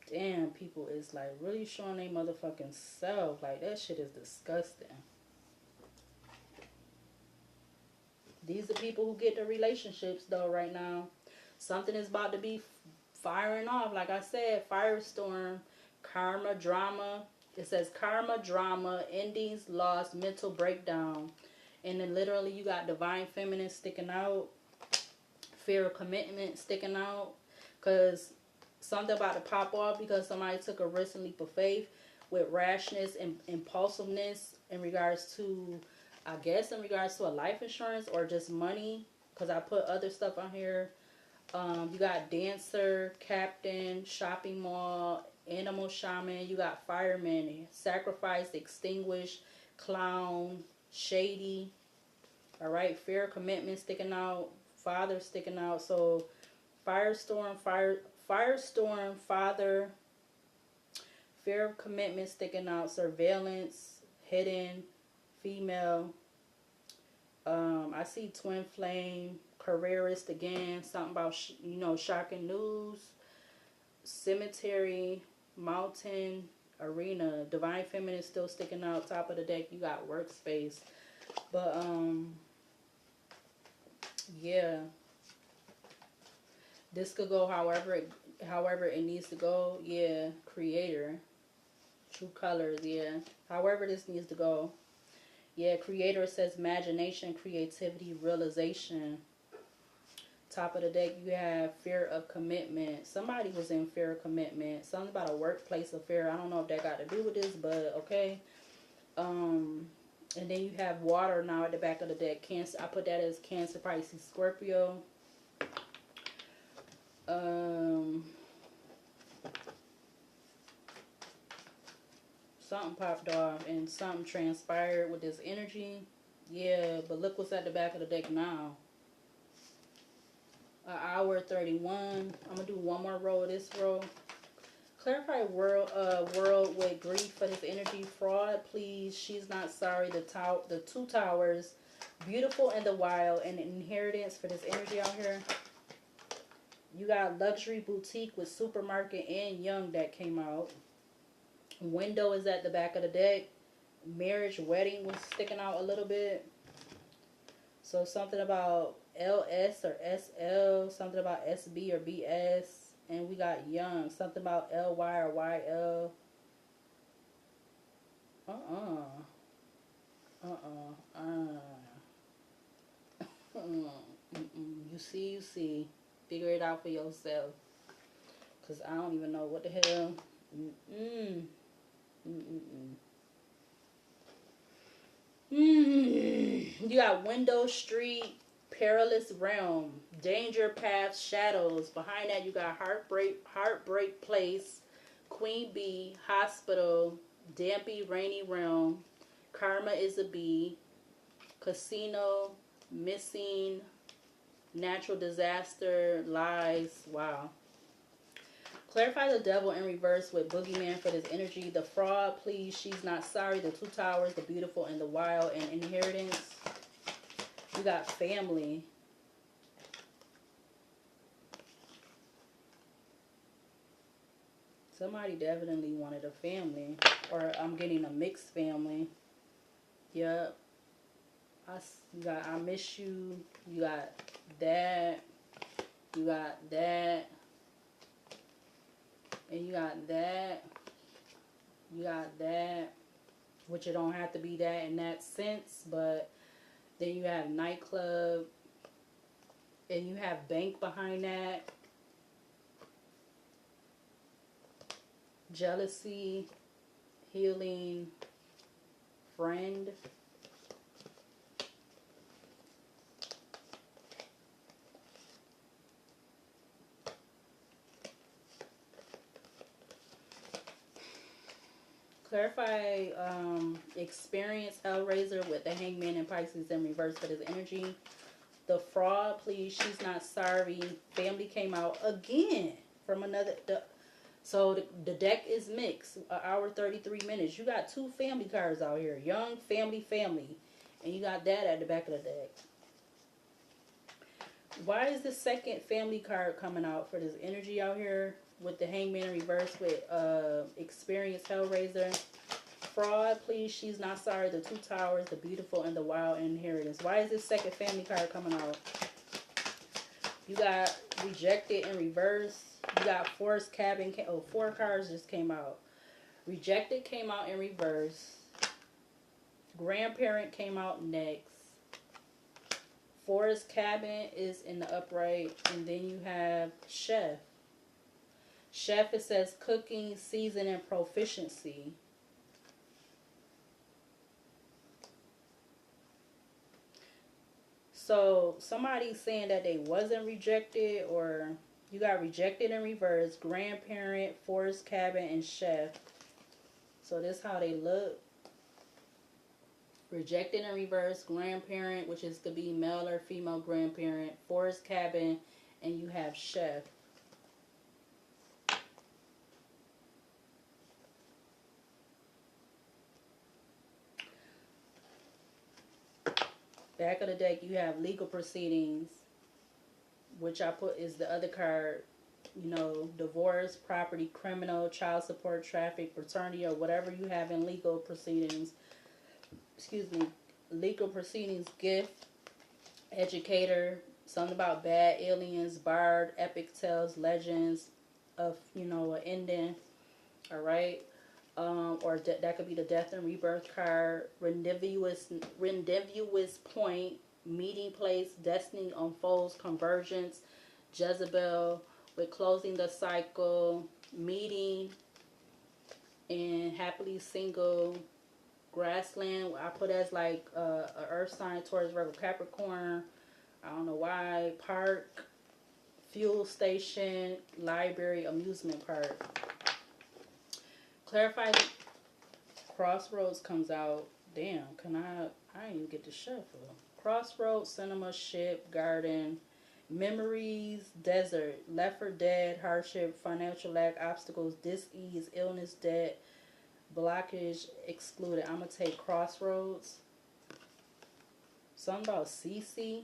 Damn, people is like really showing their motherfucking self. Like, that shit is disgusting. These are people who get the relationships though right now. Something is about to be firing off. Like I said, firestorm, karma, drama. It says karma, drama, endings, loss, mental breakdown. And then literally you got divine feminine sticking out. Fear of commitment sticking out. Because something about to pop off because somebody took a risk and leap of faith with rashness and impulsiveness in regards to, I guess, in regards to a life insurance or just money. Because I put other stuff on here. You got dancer, captain, shopping mall, animal shaman. You got fireman, sacrifice, extinguish, clown, shady. All right, fear, commitment sticking out, father sticking out. So firestorm, father, fear of commitment sticking out, surveillance, hidden, female. I see twin flame, careerist again. Something about shocking news, cemetery, mountain, arena. Divine feminine still sticking out. Top of the deck, you got workspace. But yeah, this could go however it needs to go. Yeah, creator, true colors. Yeah, however this needs to go. Yeah, creator says imagination, creativity, realization. Top of the deck, you have fear of commitment. Somebody was in fear of commitment. Something about a workplace affair. I don't know if that got to do with this, but okay. And then you have water now at the back of the deck. Cancer. I put that as Cancer, Pisces, Scorpio. Something popped off and something transpired with this energy. Yeah, but look what's at the back of the deck now. An hour 31. I'm gonna do one more row of this row. Clarify world with grief for this energy. Fraud, please. She's not sorry. The two towers, beautiful and the wild, and inheritance for this energy out here. You got luxury boutique with supermarket and young that came out. Window is at the back of the deck. Marriage, wedding was sticking out a little bit. So something about LS or SL, something about SB or BS. And we got young, something about LY or YL. You see. Figure it out for yourself. Because I don't even know what the hell. You got Window Street, Perilous Realm, Danger Path, Shadows. Behind that, you got Heartbreak Place, Queen Bee, Hospital, Dampy, Rainy Realm, Karma is a Bee, Casino, Missing, Natural Disaster, Lies. Wow. Clarify the devil in reverse with boogeyman for this energy. The fraud, please. She's not sorry. The two towers, the beautiful and the wild, and inheritance. You got family. Somebody definitely wanted a family. Or I'm getting a mixed family. Yep. You got I miss you. You got that. You got that. And you got that. You got that. Which it don't have to be that in that sense. But then you have nightclub. And you have bank behind that. Jealousy. Healing. Friend. Clarify experience Hellraiser with the Hangman and Pisces in reverse for this energy. The fraud, please. She's not sorry. Family came out again from another. So the deck is mixed. An hour 33 minutes. You got two family cards out here. Young, family. And you got that at the back of the deck. Why is the second family card coming out for this energy out here? With the Hangman in reverse with experience Hellraiser. Fraud, please. She's not sorry. The two towers, the beautiful and the wild, inheritance. Why is this second family card coming out? You got rejected in reverse. You got forest cabin. Oh, 4 cards just came out. Rejected came out in reverse. Grandparent came out next. Forest cabin is in the upright. And then you have chef. Chef, it says cooking, season, and proficiency. So somebody's saying that they wasn't rejected, or you got rejected in reverse. Grandparent, forest cabin, and chef. So this how they look. Rejected in reverse, grandparent, which is could be male or female grandparent, forest cabin, and you have chef. Back of the deck, you have legal proceedings, which I put is the other card. You know, divorce, property, criminal, child support, traffic, paternity, or whatever you have in legal proceedings. Excuse me, legal proceedings, gift, educator, something about bad aliens, bard, epic tales, legends of, you know, an ending. All right. Or that could be the death and rebirth card. Rendezvous point, meeting place, destiny unfolds, convergence, Jezebel, with closing the cycle, meeting, and happily single, grassland. I put as like a earth sign towards Virgo Capricorn. I don't know why. Park, fuel station, library, amusement park. Clarify. Crossroads comes out. Damn, I didn't even get to shuffle. Crossroads, cinema, ship, garden, memories, desert, left for dead, hardship, financial lack, obstacles, dis-ease, illness, debt, blockage, excluded. I'm going to take crossroads. Something about CC.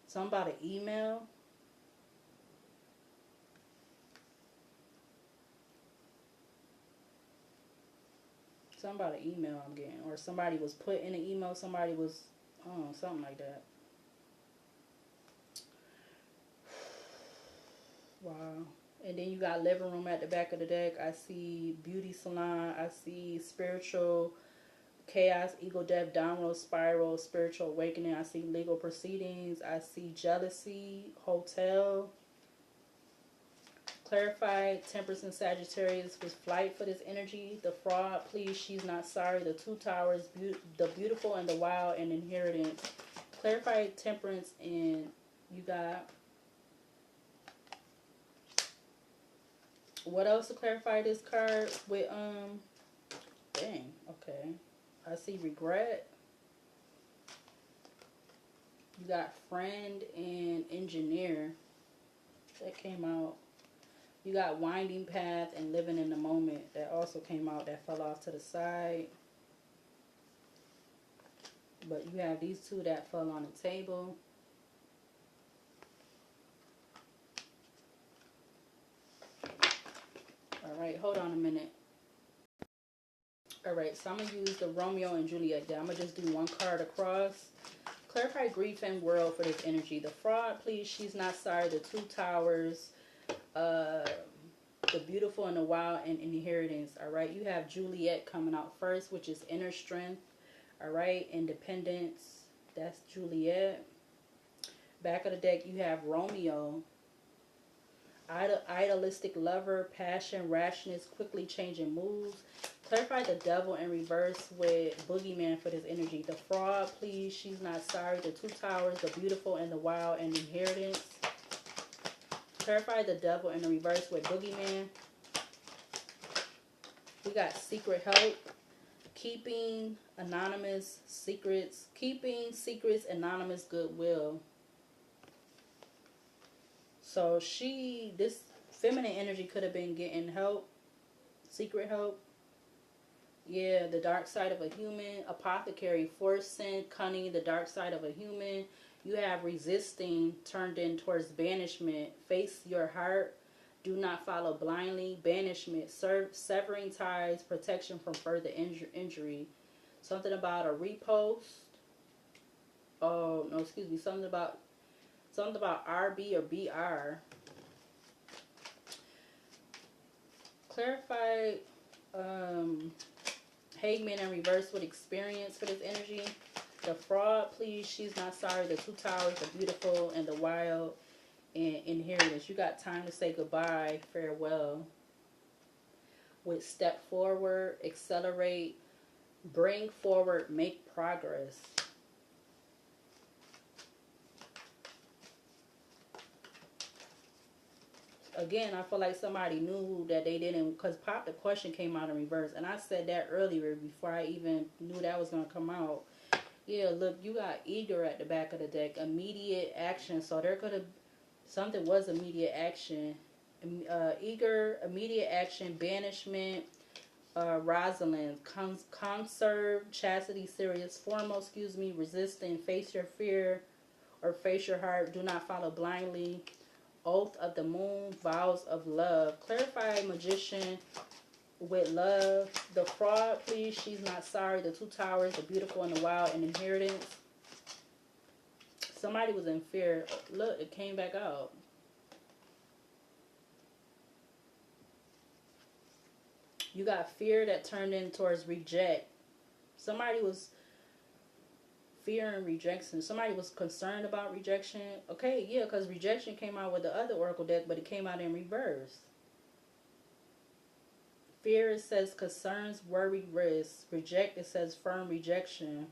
Something about an email. Something about an email I'm getting. Or somebody was put in an email. Somebody was, something like that. Wow. And then you got living room at the back of the deck. I see beauty salon. I see spiritual chaos, ego death, downward spiral, spiritual awakening. I see legal proceedings. I see jealousy, hotel. Clarified, Temperance and Sagittarius was flight for this energy. The fraud, please, she's not sorry. The two towers, the beautiful and the wild, and inheritance. Clarified, Temperance, and you got... What else to clarify this card with, dang, okay. I see regret. You got friend and engineer. That came out. You got winding path and living in the moment. That also came out. That fell off to the side. But you have these two that fell on the table. Alright, hold on a minute. Alright, so I'm going to use the Romeo and Juliet deck. I'm going to just do one card across. Clarify grief and world for this energy. The fraud, please, she's not sorry. The two towers. The beautiful and the wild, and inheritance. Alright, you have Juliet coming out first, which is inner strength. Alright, independence. That's Juliet. Back of the deck, you have Romeo. Idealistic lover, passion, rashness, quickly changing moves. Clarify the devil in reverse with boogeyman for this energy. The fraud, please, she's not sorry. The two towers, the beautiful and the wild, and inheritance. Clarify the devil in the reverse with boogeyman. We got secret help. Keeping anonymous secrets. Keeping secrets, anonymous goodwill. So this feminine energy could have been getting help. Secret help. Yeah, the dark side of a human. Apothecary, forced sin, cunning, the dark side of a human. You have resisting, turned in towards banishment. Face your heart. Do not follow blindly. Banishment, severing ties, protection from further injury. Something about a repost. Oh, no, excuse me. Something about RB or BR. Clarify Hangman in reverse with experience for this energy. The fraud, please, she's not sorry. The two towers, the beautiful and the wild, and inheritance. You got time to say goodbye, farewell. With step forward, accelerate, bring forward, make progress. again, I feel like somebody knew that they didn't, because Pop the Question came out in reverse. And I said that earlier before I even knew that was going to come out. Yeah, look, you got eager at the back of the deck. Immediate action. So there could have, something was immediate action. Eager, immediate action, banishment, Rosalind, conserve, chastity, serious, foremost, resisting, face your fear or face your heart, do not follow blindly, oath of the moon, vows of love. Clarify magician with love. The fraud, please, she's not sorry. The two towers, the beautiful and the wild, and inheritance. Somebody was in fear. Look, it came back out. You got fear that turned in towards reject. Somebody was fearing rejection. Somebody was concerned about rejection. Okay, yeah, because rejection came out with the other oracle deck, but it came out in reverse. Fear, it says concerns, worry, risk. Reject, it says firm rejection.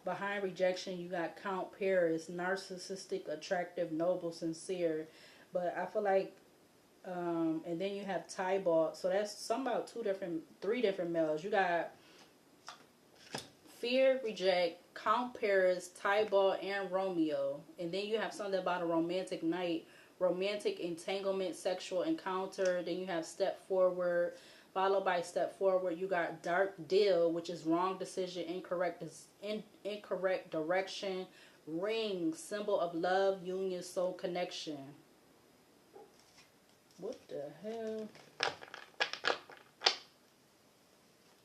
Behind rejection, you got Count Paris, narcissistic, attractive, noble, sincere. But I feel like, and then you have Tybalt. So that's some about three different males. You got Fear, Reject, Count Paris, Tybalt, and Romeo. And then you have something about a romantic night, romantic entanglement, sexual encounter. Then you have Step Forward, followed by Step Forward. You got Dark Deal, which is wrong decision, incorrect direction. Ring, symbol of love, union, soul connection. What the hell?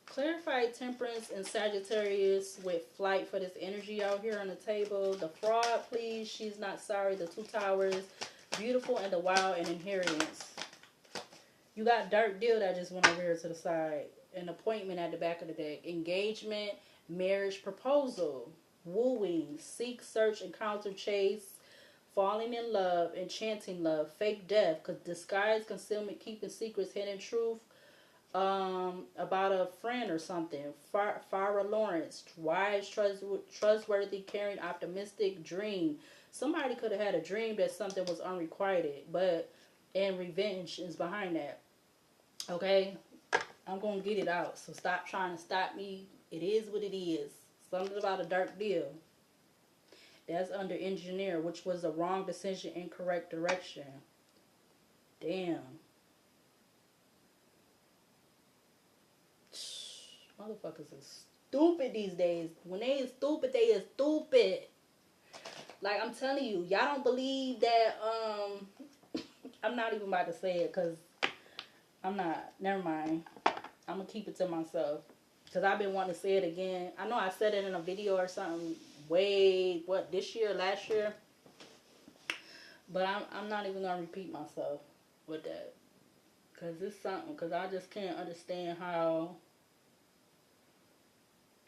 Clarify Temperance and Sagittarius with flight for this energy out here on the table. The fraud, please. She's not sorry. The two towers. Beautiful and the wild and inheritance. You got Dark Deal that just went over here to the side. An appointment at the back of the deck. Engagement, marriage, proposal. Wooing, seek, search, encounter, chase. Falling in love, enchanting love. Fake death, disguise, concealment, keeping secrets, hidden truth. About a friend or something. Farrah Lawrence, wise, trustworthy, caring, optimistic, dream. Somebody could have had a dream that something was unrequited, and revenge is behind that. Okay, I'm gonna get it out. So stop trying to stop me. It is what it is. Something about a dark deal. That's under engineer, which was a wrong decision, incorrect direction. Damn. Motherfuckers is stupid these days. When they is stupid, they is stupid. Like, I'm telling you, y'all don't believe that, I'm not even about to say it, because I'm not. Never mind. I'm going to keep it to myself. Because I've been wanting to say it again. I know I said it in a video or something this year, last year. But I'm not even going to repeat myself with that. Because it's something, because I just can't understand how...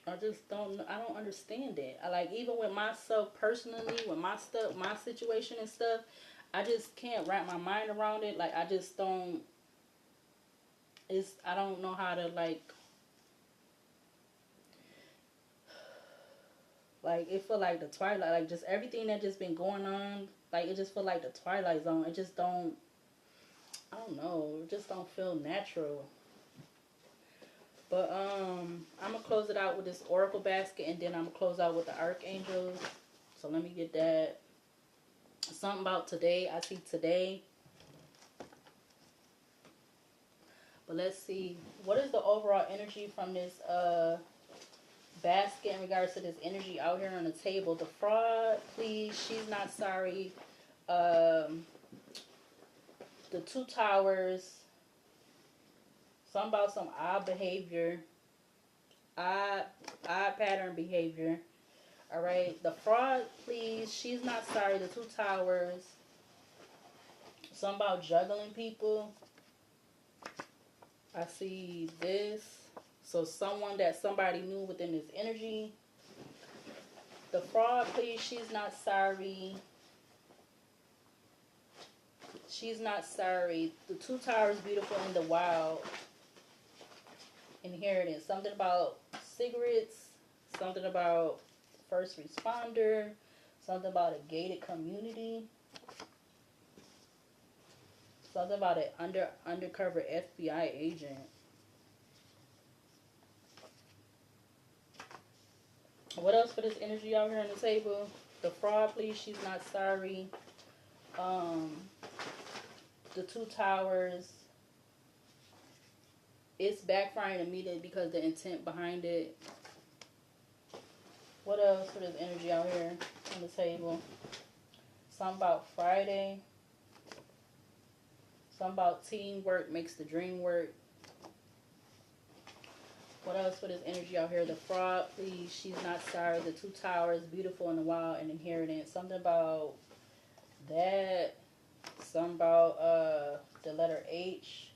I don't understand it. Even with myself personally, with my stuff, my situation and stuff, I just can't wrap my mind around it. I just don't, I don't know how to, it feel like the Twilight, just everything that just been going on, it just feel like the Twilight Zone. It just don't, I don't know, it just don't feel natural. But, I'm going to close it out with this Oracle basket, and then I'm going to close out with the Archangels. So let me get that. Something about today. I see today. But let's see. What is the overall energy from this, basket in regards to this energy out here on the table? The fraud, please. She's not sorry. The two towers. Something about some odd behavior. Odd pattern behavior. Alright. The fraud, please. She's not sorry. The two towers. Something about juggling people. I see this. So someone that somebody knew within this energy. The fraud, please. She's not sorry. She's not sorry. The two towers, beautiful in the wild. Inheritance. Something about cigarettes. Something about first responder. Something about a gated community. Something about an undercover FBI agent. What else for this energy out here on the table? The fraud, please. She's not sorry. Um, the two towers. It's backfiring immediately because the intent behind it. What else for this energy out here on the table? Something about Friday. Something about teamwork makes the dream work. What else for this energy out here? The fraud, please. She's not sorry. The two towers, beautiful in the wild, and inheritance. Something about that. Something about the letter H.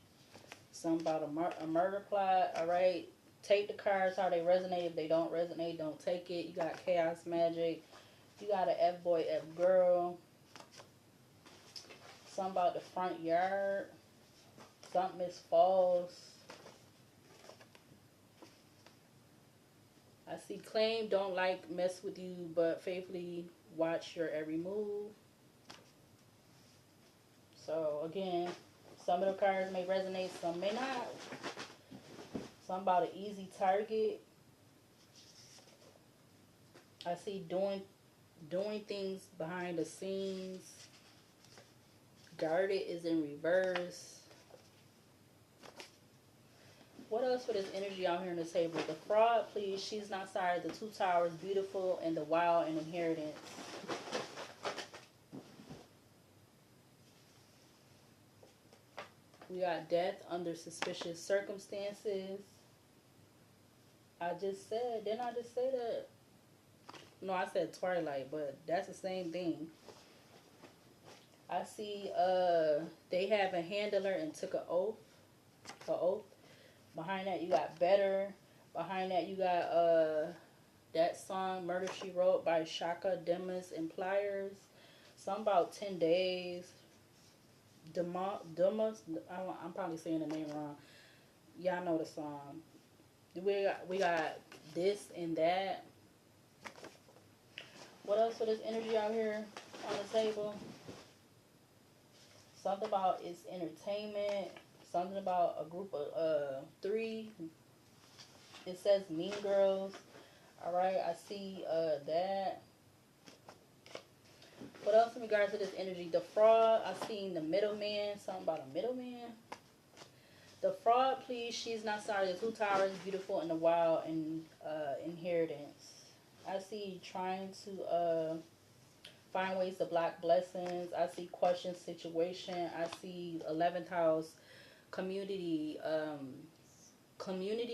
Something about a murder plot. All right. Take the cards how they resonate. If they don't resonate, don't take it. You got chaos magic. You got an F boy, F girl. Something about the front yard. Something is false. I see claim, don't like, mess with you, but faithfully watch your every move. So again, some of the cards may resonate, some may not. Something about an easy target. I see doing things behind the scenes. Guarded is in reverse. What else for this energy out here on the table? The fraud, please. She's not sorry. The two towers, beautiful, and the wild and inheritance. We got death under suspicious circumstances. I just said, didn't I just say that? No, I said twilight, but that's the same thing. I see they have a handler and took an oath. Behind that you got better. Behind that you got that song Murder She Wrote by Shaka Demas and Pliers. Something about 10 days. Demas, I'm probably saying the name wrong. Y'all know the song. We got this and that. What else for this energy out here on the table? Something about it's entertainment. Something about a group of 3. It says Mean Girls. Alright, I see that. What else in regards to this energy? The fraud, I seen the middleman. Something about a middleman. The fraud, please. She's not sorry. The two towers, beautiful in the wild, and inheritance. I see trying to find ways to block blessings. I see question situation. I see 11th house. Community,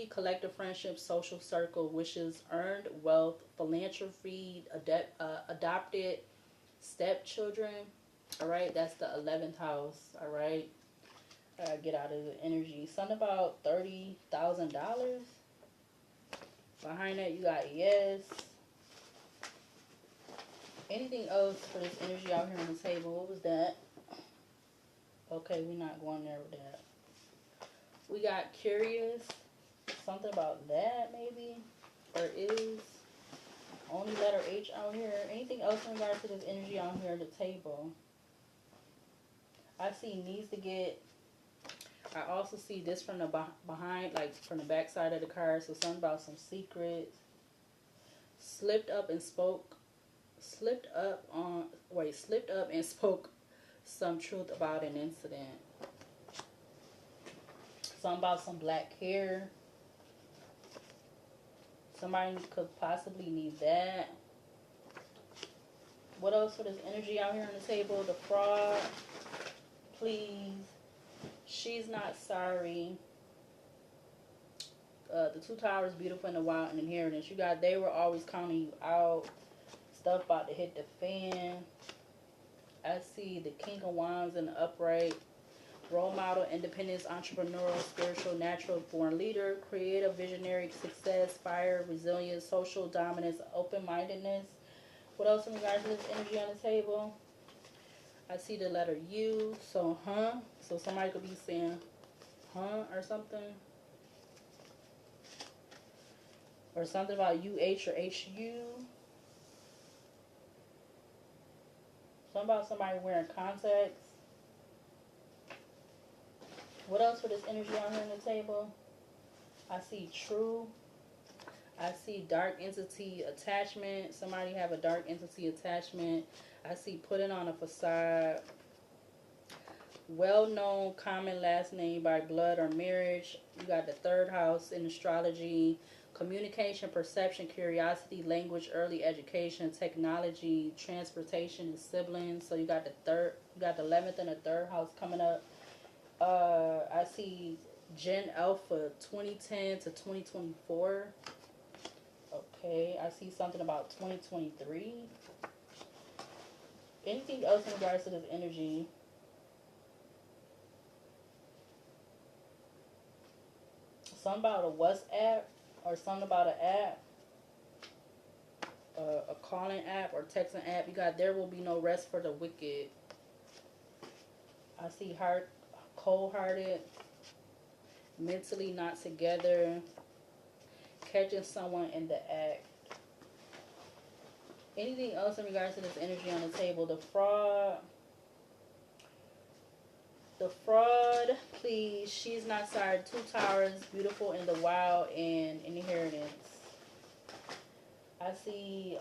collective friendship, social circle, wishes, earned wealth, philanthropy, adopted stepchildren. All right, that's the 11th house. All right, I gotta get out of the energy. Something about $30,000. Behind that, you got yes. Anything else for this energy out here on the table? What was that? Okay, we're not going there with that. We got curious. Something about that, maybe? Or is. Only letter H out here. Anything else in regards to this energy out here at the table? I see needs to get. I also see this from the behind, like from the back side of the card. So something about some secrets. Slipped up and spoke some truth about an incident. Something about some black hair. Somebody could possibly need that. What else for this energy out here on the table? The fraud. Please. She's not sorry. The two towers, beautiful in the wild and inheritance. You got they were always counting you out. Stuff about to hit the fan. I see the King of Wands in the upright. Role model, independence, entrepreneurial, spiritual, natural born leader, creative, visionary, success, fire, resilience, social dominance, open-mindedness. What else in regards to this energy on the table? I see the letter U. So, So somebody could be saying, or something. Or something about UH or HU. Something about somebody wearing contacts. What else for this energy out here on the table? I see true. I see dark entity attachment. Somebody have a dark entity attachment. I see putting on a facade. Well-known common last name by blood or marriage. You got the third house in astrology. Communication, perception, curiosity, language, early education, technology, transportation, and siblings. So you got the 11th and the third house coming up. I see Gen Alpha 2010 to 2024. Okay, I see something about 2023. Anything else in regards to this energy? Something about a WhatsApp or something about an app, a calling app or texting app. You got there will be no rest for the wicked. I see cold-hearted, mentally not together, catching someone in the act. Anything else in regards to this energy on the table? The fraud, please. She's not sorry. 2 towers, beautiful in the wild, and inheritance. I see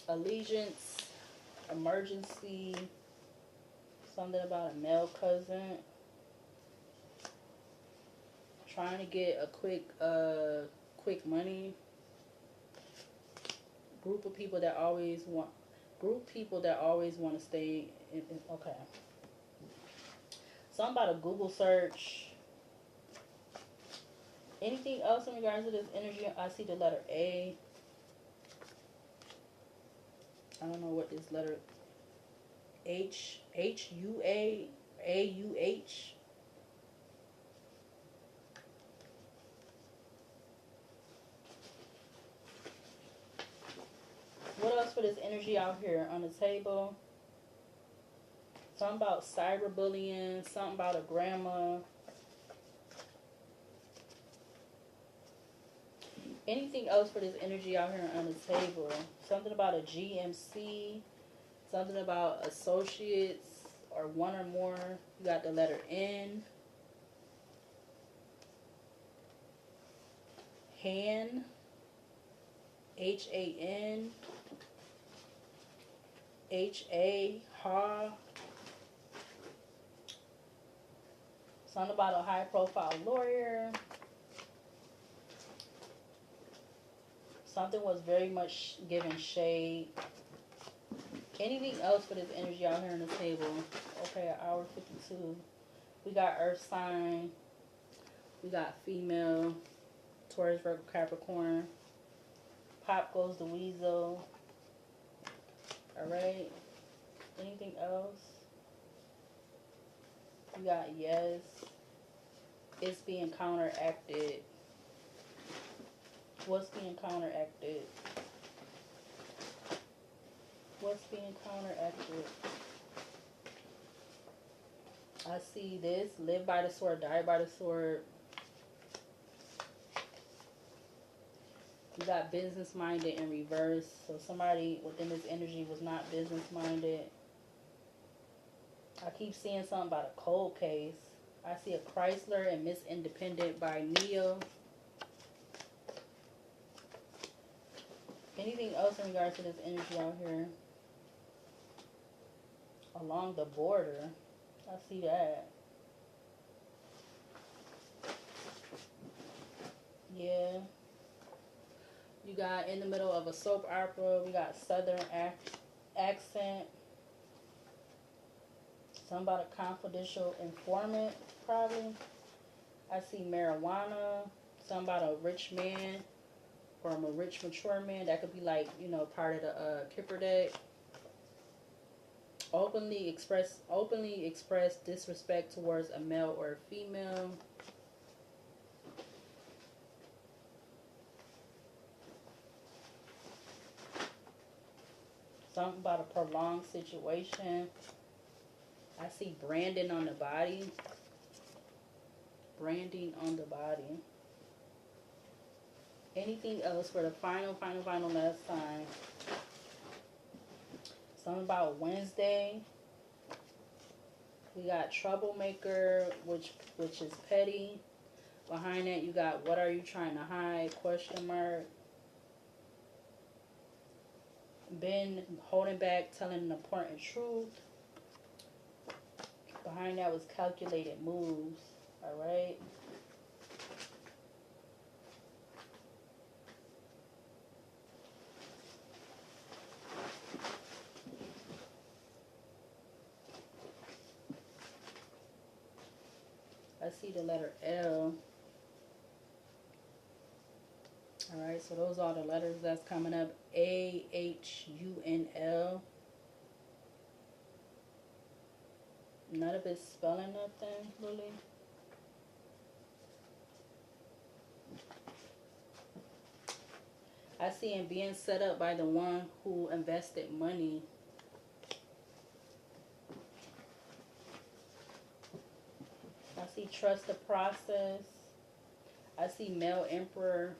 allegiance, emergency, something about a male cousin. Trying to get a quick money. Group people that always want to stay in, okay. Something about a Google search. Anything else in regards to this energy? I see the letter A. I don't know what this letter H-U-A-A-U-H. What else for this energy out here on the table? Something about cyberbullying, something about a grandma. Anything else for this energy out here on the table? Something about a GMC, something about associates or one or more. You got the letter N. Han. H-A-N. H-A. Ha. Something about a high-profile lawyer. Something was very much given shade. Anything else for this energy out here on the table? Okay, 1:52. We got Earth sign. We got female. Taurus, Virgo, Capricorn. Pop goes the weasel. Alright. Anything else? We got yes. It's being counteracted. What's being counteracted? What's being counteracted? I see this. Live by the sword, die by the sword. You got business minded in reverse. So somebody within this energy was not business minded. I keep seeing something about a cold case. I see a Chrysler and Miss Independent by Neo. Anything else in regards to this energy out here? Along the border. I see that. Yeah. You got in the middle of a soap opera. We got southern accent. Something about a confidential informant, probably. I see marijuana. Something about a rich man. Or a rich, mature man. That could be like, you know, part of the Kipper deck. Openly express disrespect towards a male or a female. Something about a prolonged situation. I see branding on the body. Branding on the body. Anything else for the final last time? Something about Wednesday. We got troublemaker, which is petty. Behind that, you got what are you trying to hide? Question mark. Been holding back, telling an important truth. Behind that was calculated moves. All right. I see the letter L. All right, so those are the letters that's coming up. A, H, U, N, L. None of it's spelling nothing, Lily. I see him being set up by the one who invested money. I see trust the process. I see male emperor.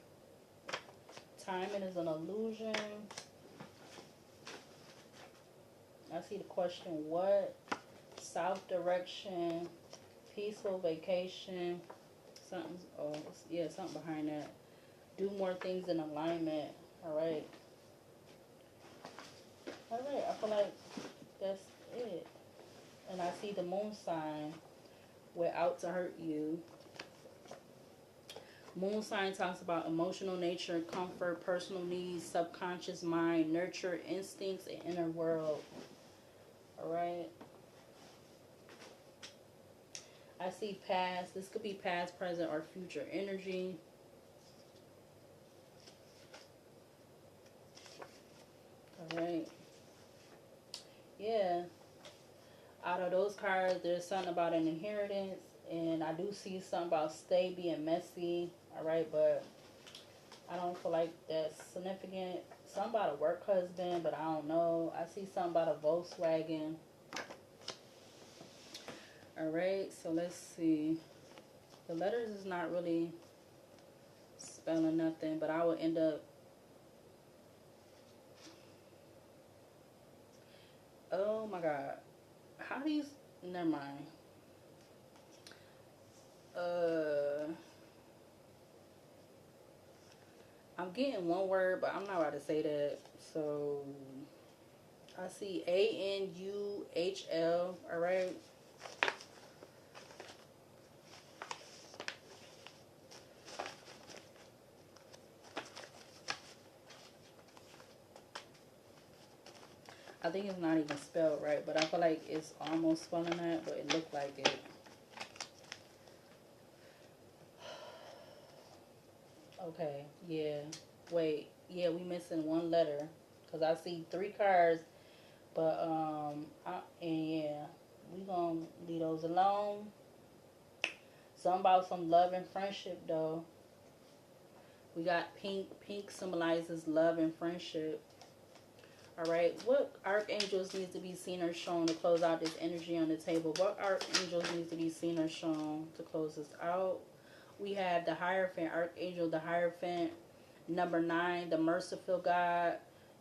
Timing is an illusion. I see the question what? South direction. Peaceful vacation. Something's, oh, yeah, something behind that. Do more things in alignment. All right. All right, I feel like that's it. And I see the moon sign. We're out to hurt you. Moon sign talks about emotional nature, comfort, personal needs, subconscious mind, nurture, instincts, and inner world. All right. I see past. This could be past, present, or future energy. All right. Yeah. Out of those cards, there's something about an inheritance. And I do see something about stay being messy. All right. But I don't feel like that's significant. Something about a work husband, but I don't know. I see something about a Volkswagen. All right. So let's see. The letters is not really spelling nothing, but I will end up. Oh my God. How do you. Never mind. I'm getting one word, but I'm not about to say that. So I see ANUHL. All right. I think it's not even spelled right, but I feel like it's almost spelling that, but it looked like it. Okay, yeah. Wait, yeah, we missing one letter. Because I see 3 cards, but, and yeah, we gonna leave those alone. Something about some love and friendship, though. We got pink. Pink symbolizes love and friendship. All right, what archangels needs to be seen or shown to close out this energy on the table? What archangels needs to be seen or shown to close this out? We have the Hierophant, Archangel, the Hierophant. Number 9, the Merciful God.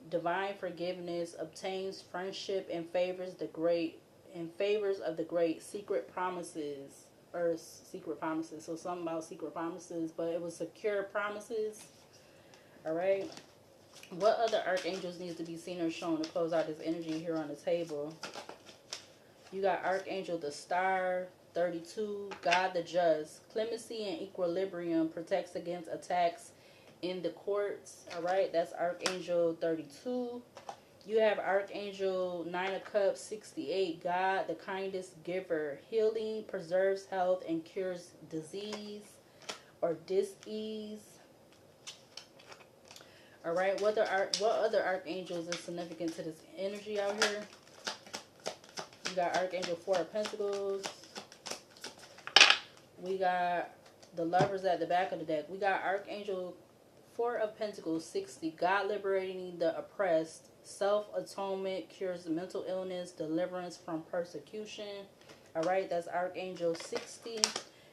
Divine forgiveness, obtains friendship and favors the great, in favors of the great. Secret promises, or secret promises. So something about secret promises, but it was secure promises. All right. What other archangels needs to be seen or shown to close out this energy here on the table? You got Archangel the Star, 32, God the Just. Clemency and equilibrium, protects against attacks in the courts. All right, that's Archangel 32. You have Archangel 9 of Cups, 68, God the kindest giver. Healing, preserves health, and cures disease or dis-ease. All right, what other archangels is significant to this energy out here? You got Archangel 4 of Pentacles. We got the Lovers at the back of the deck. We got Archangel 4 of Pentacles, 60. God liberating the oppressed. Self-atonement, cures mental illness, deliverance from persecution. All right, that's Archangel 60.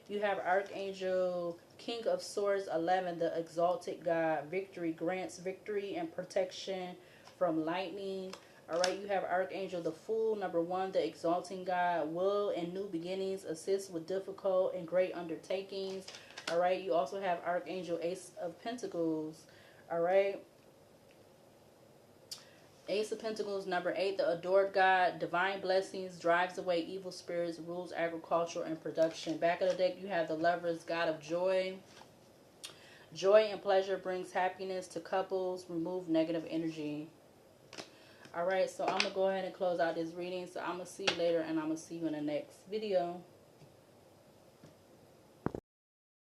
You have Archangel King of Swords, 11, the exalted God. Victory, grants victory and protection from lightning. All right, you have Archangel the Fool. Number 1, the exalting God. Will and new beginnings. Assist with difficult and great undertakings. All right, you also have Archangel Ace of Pentacles. All right. Ace of Pentacles, number 8, the adored God, divine blessings, drives away evil spirits, rules agriculture and production. Back of the deck, you have the Lovers, God of joy. Joy and pleasure brings happiness to couples, remove negative energy. All right, so I'm going to go ahead and close out this reading. So I'm going to see you later, and I'm going to see you in the next video.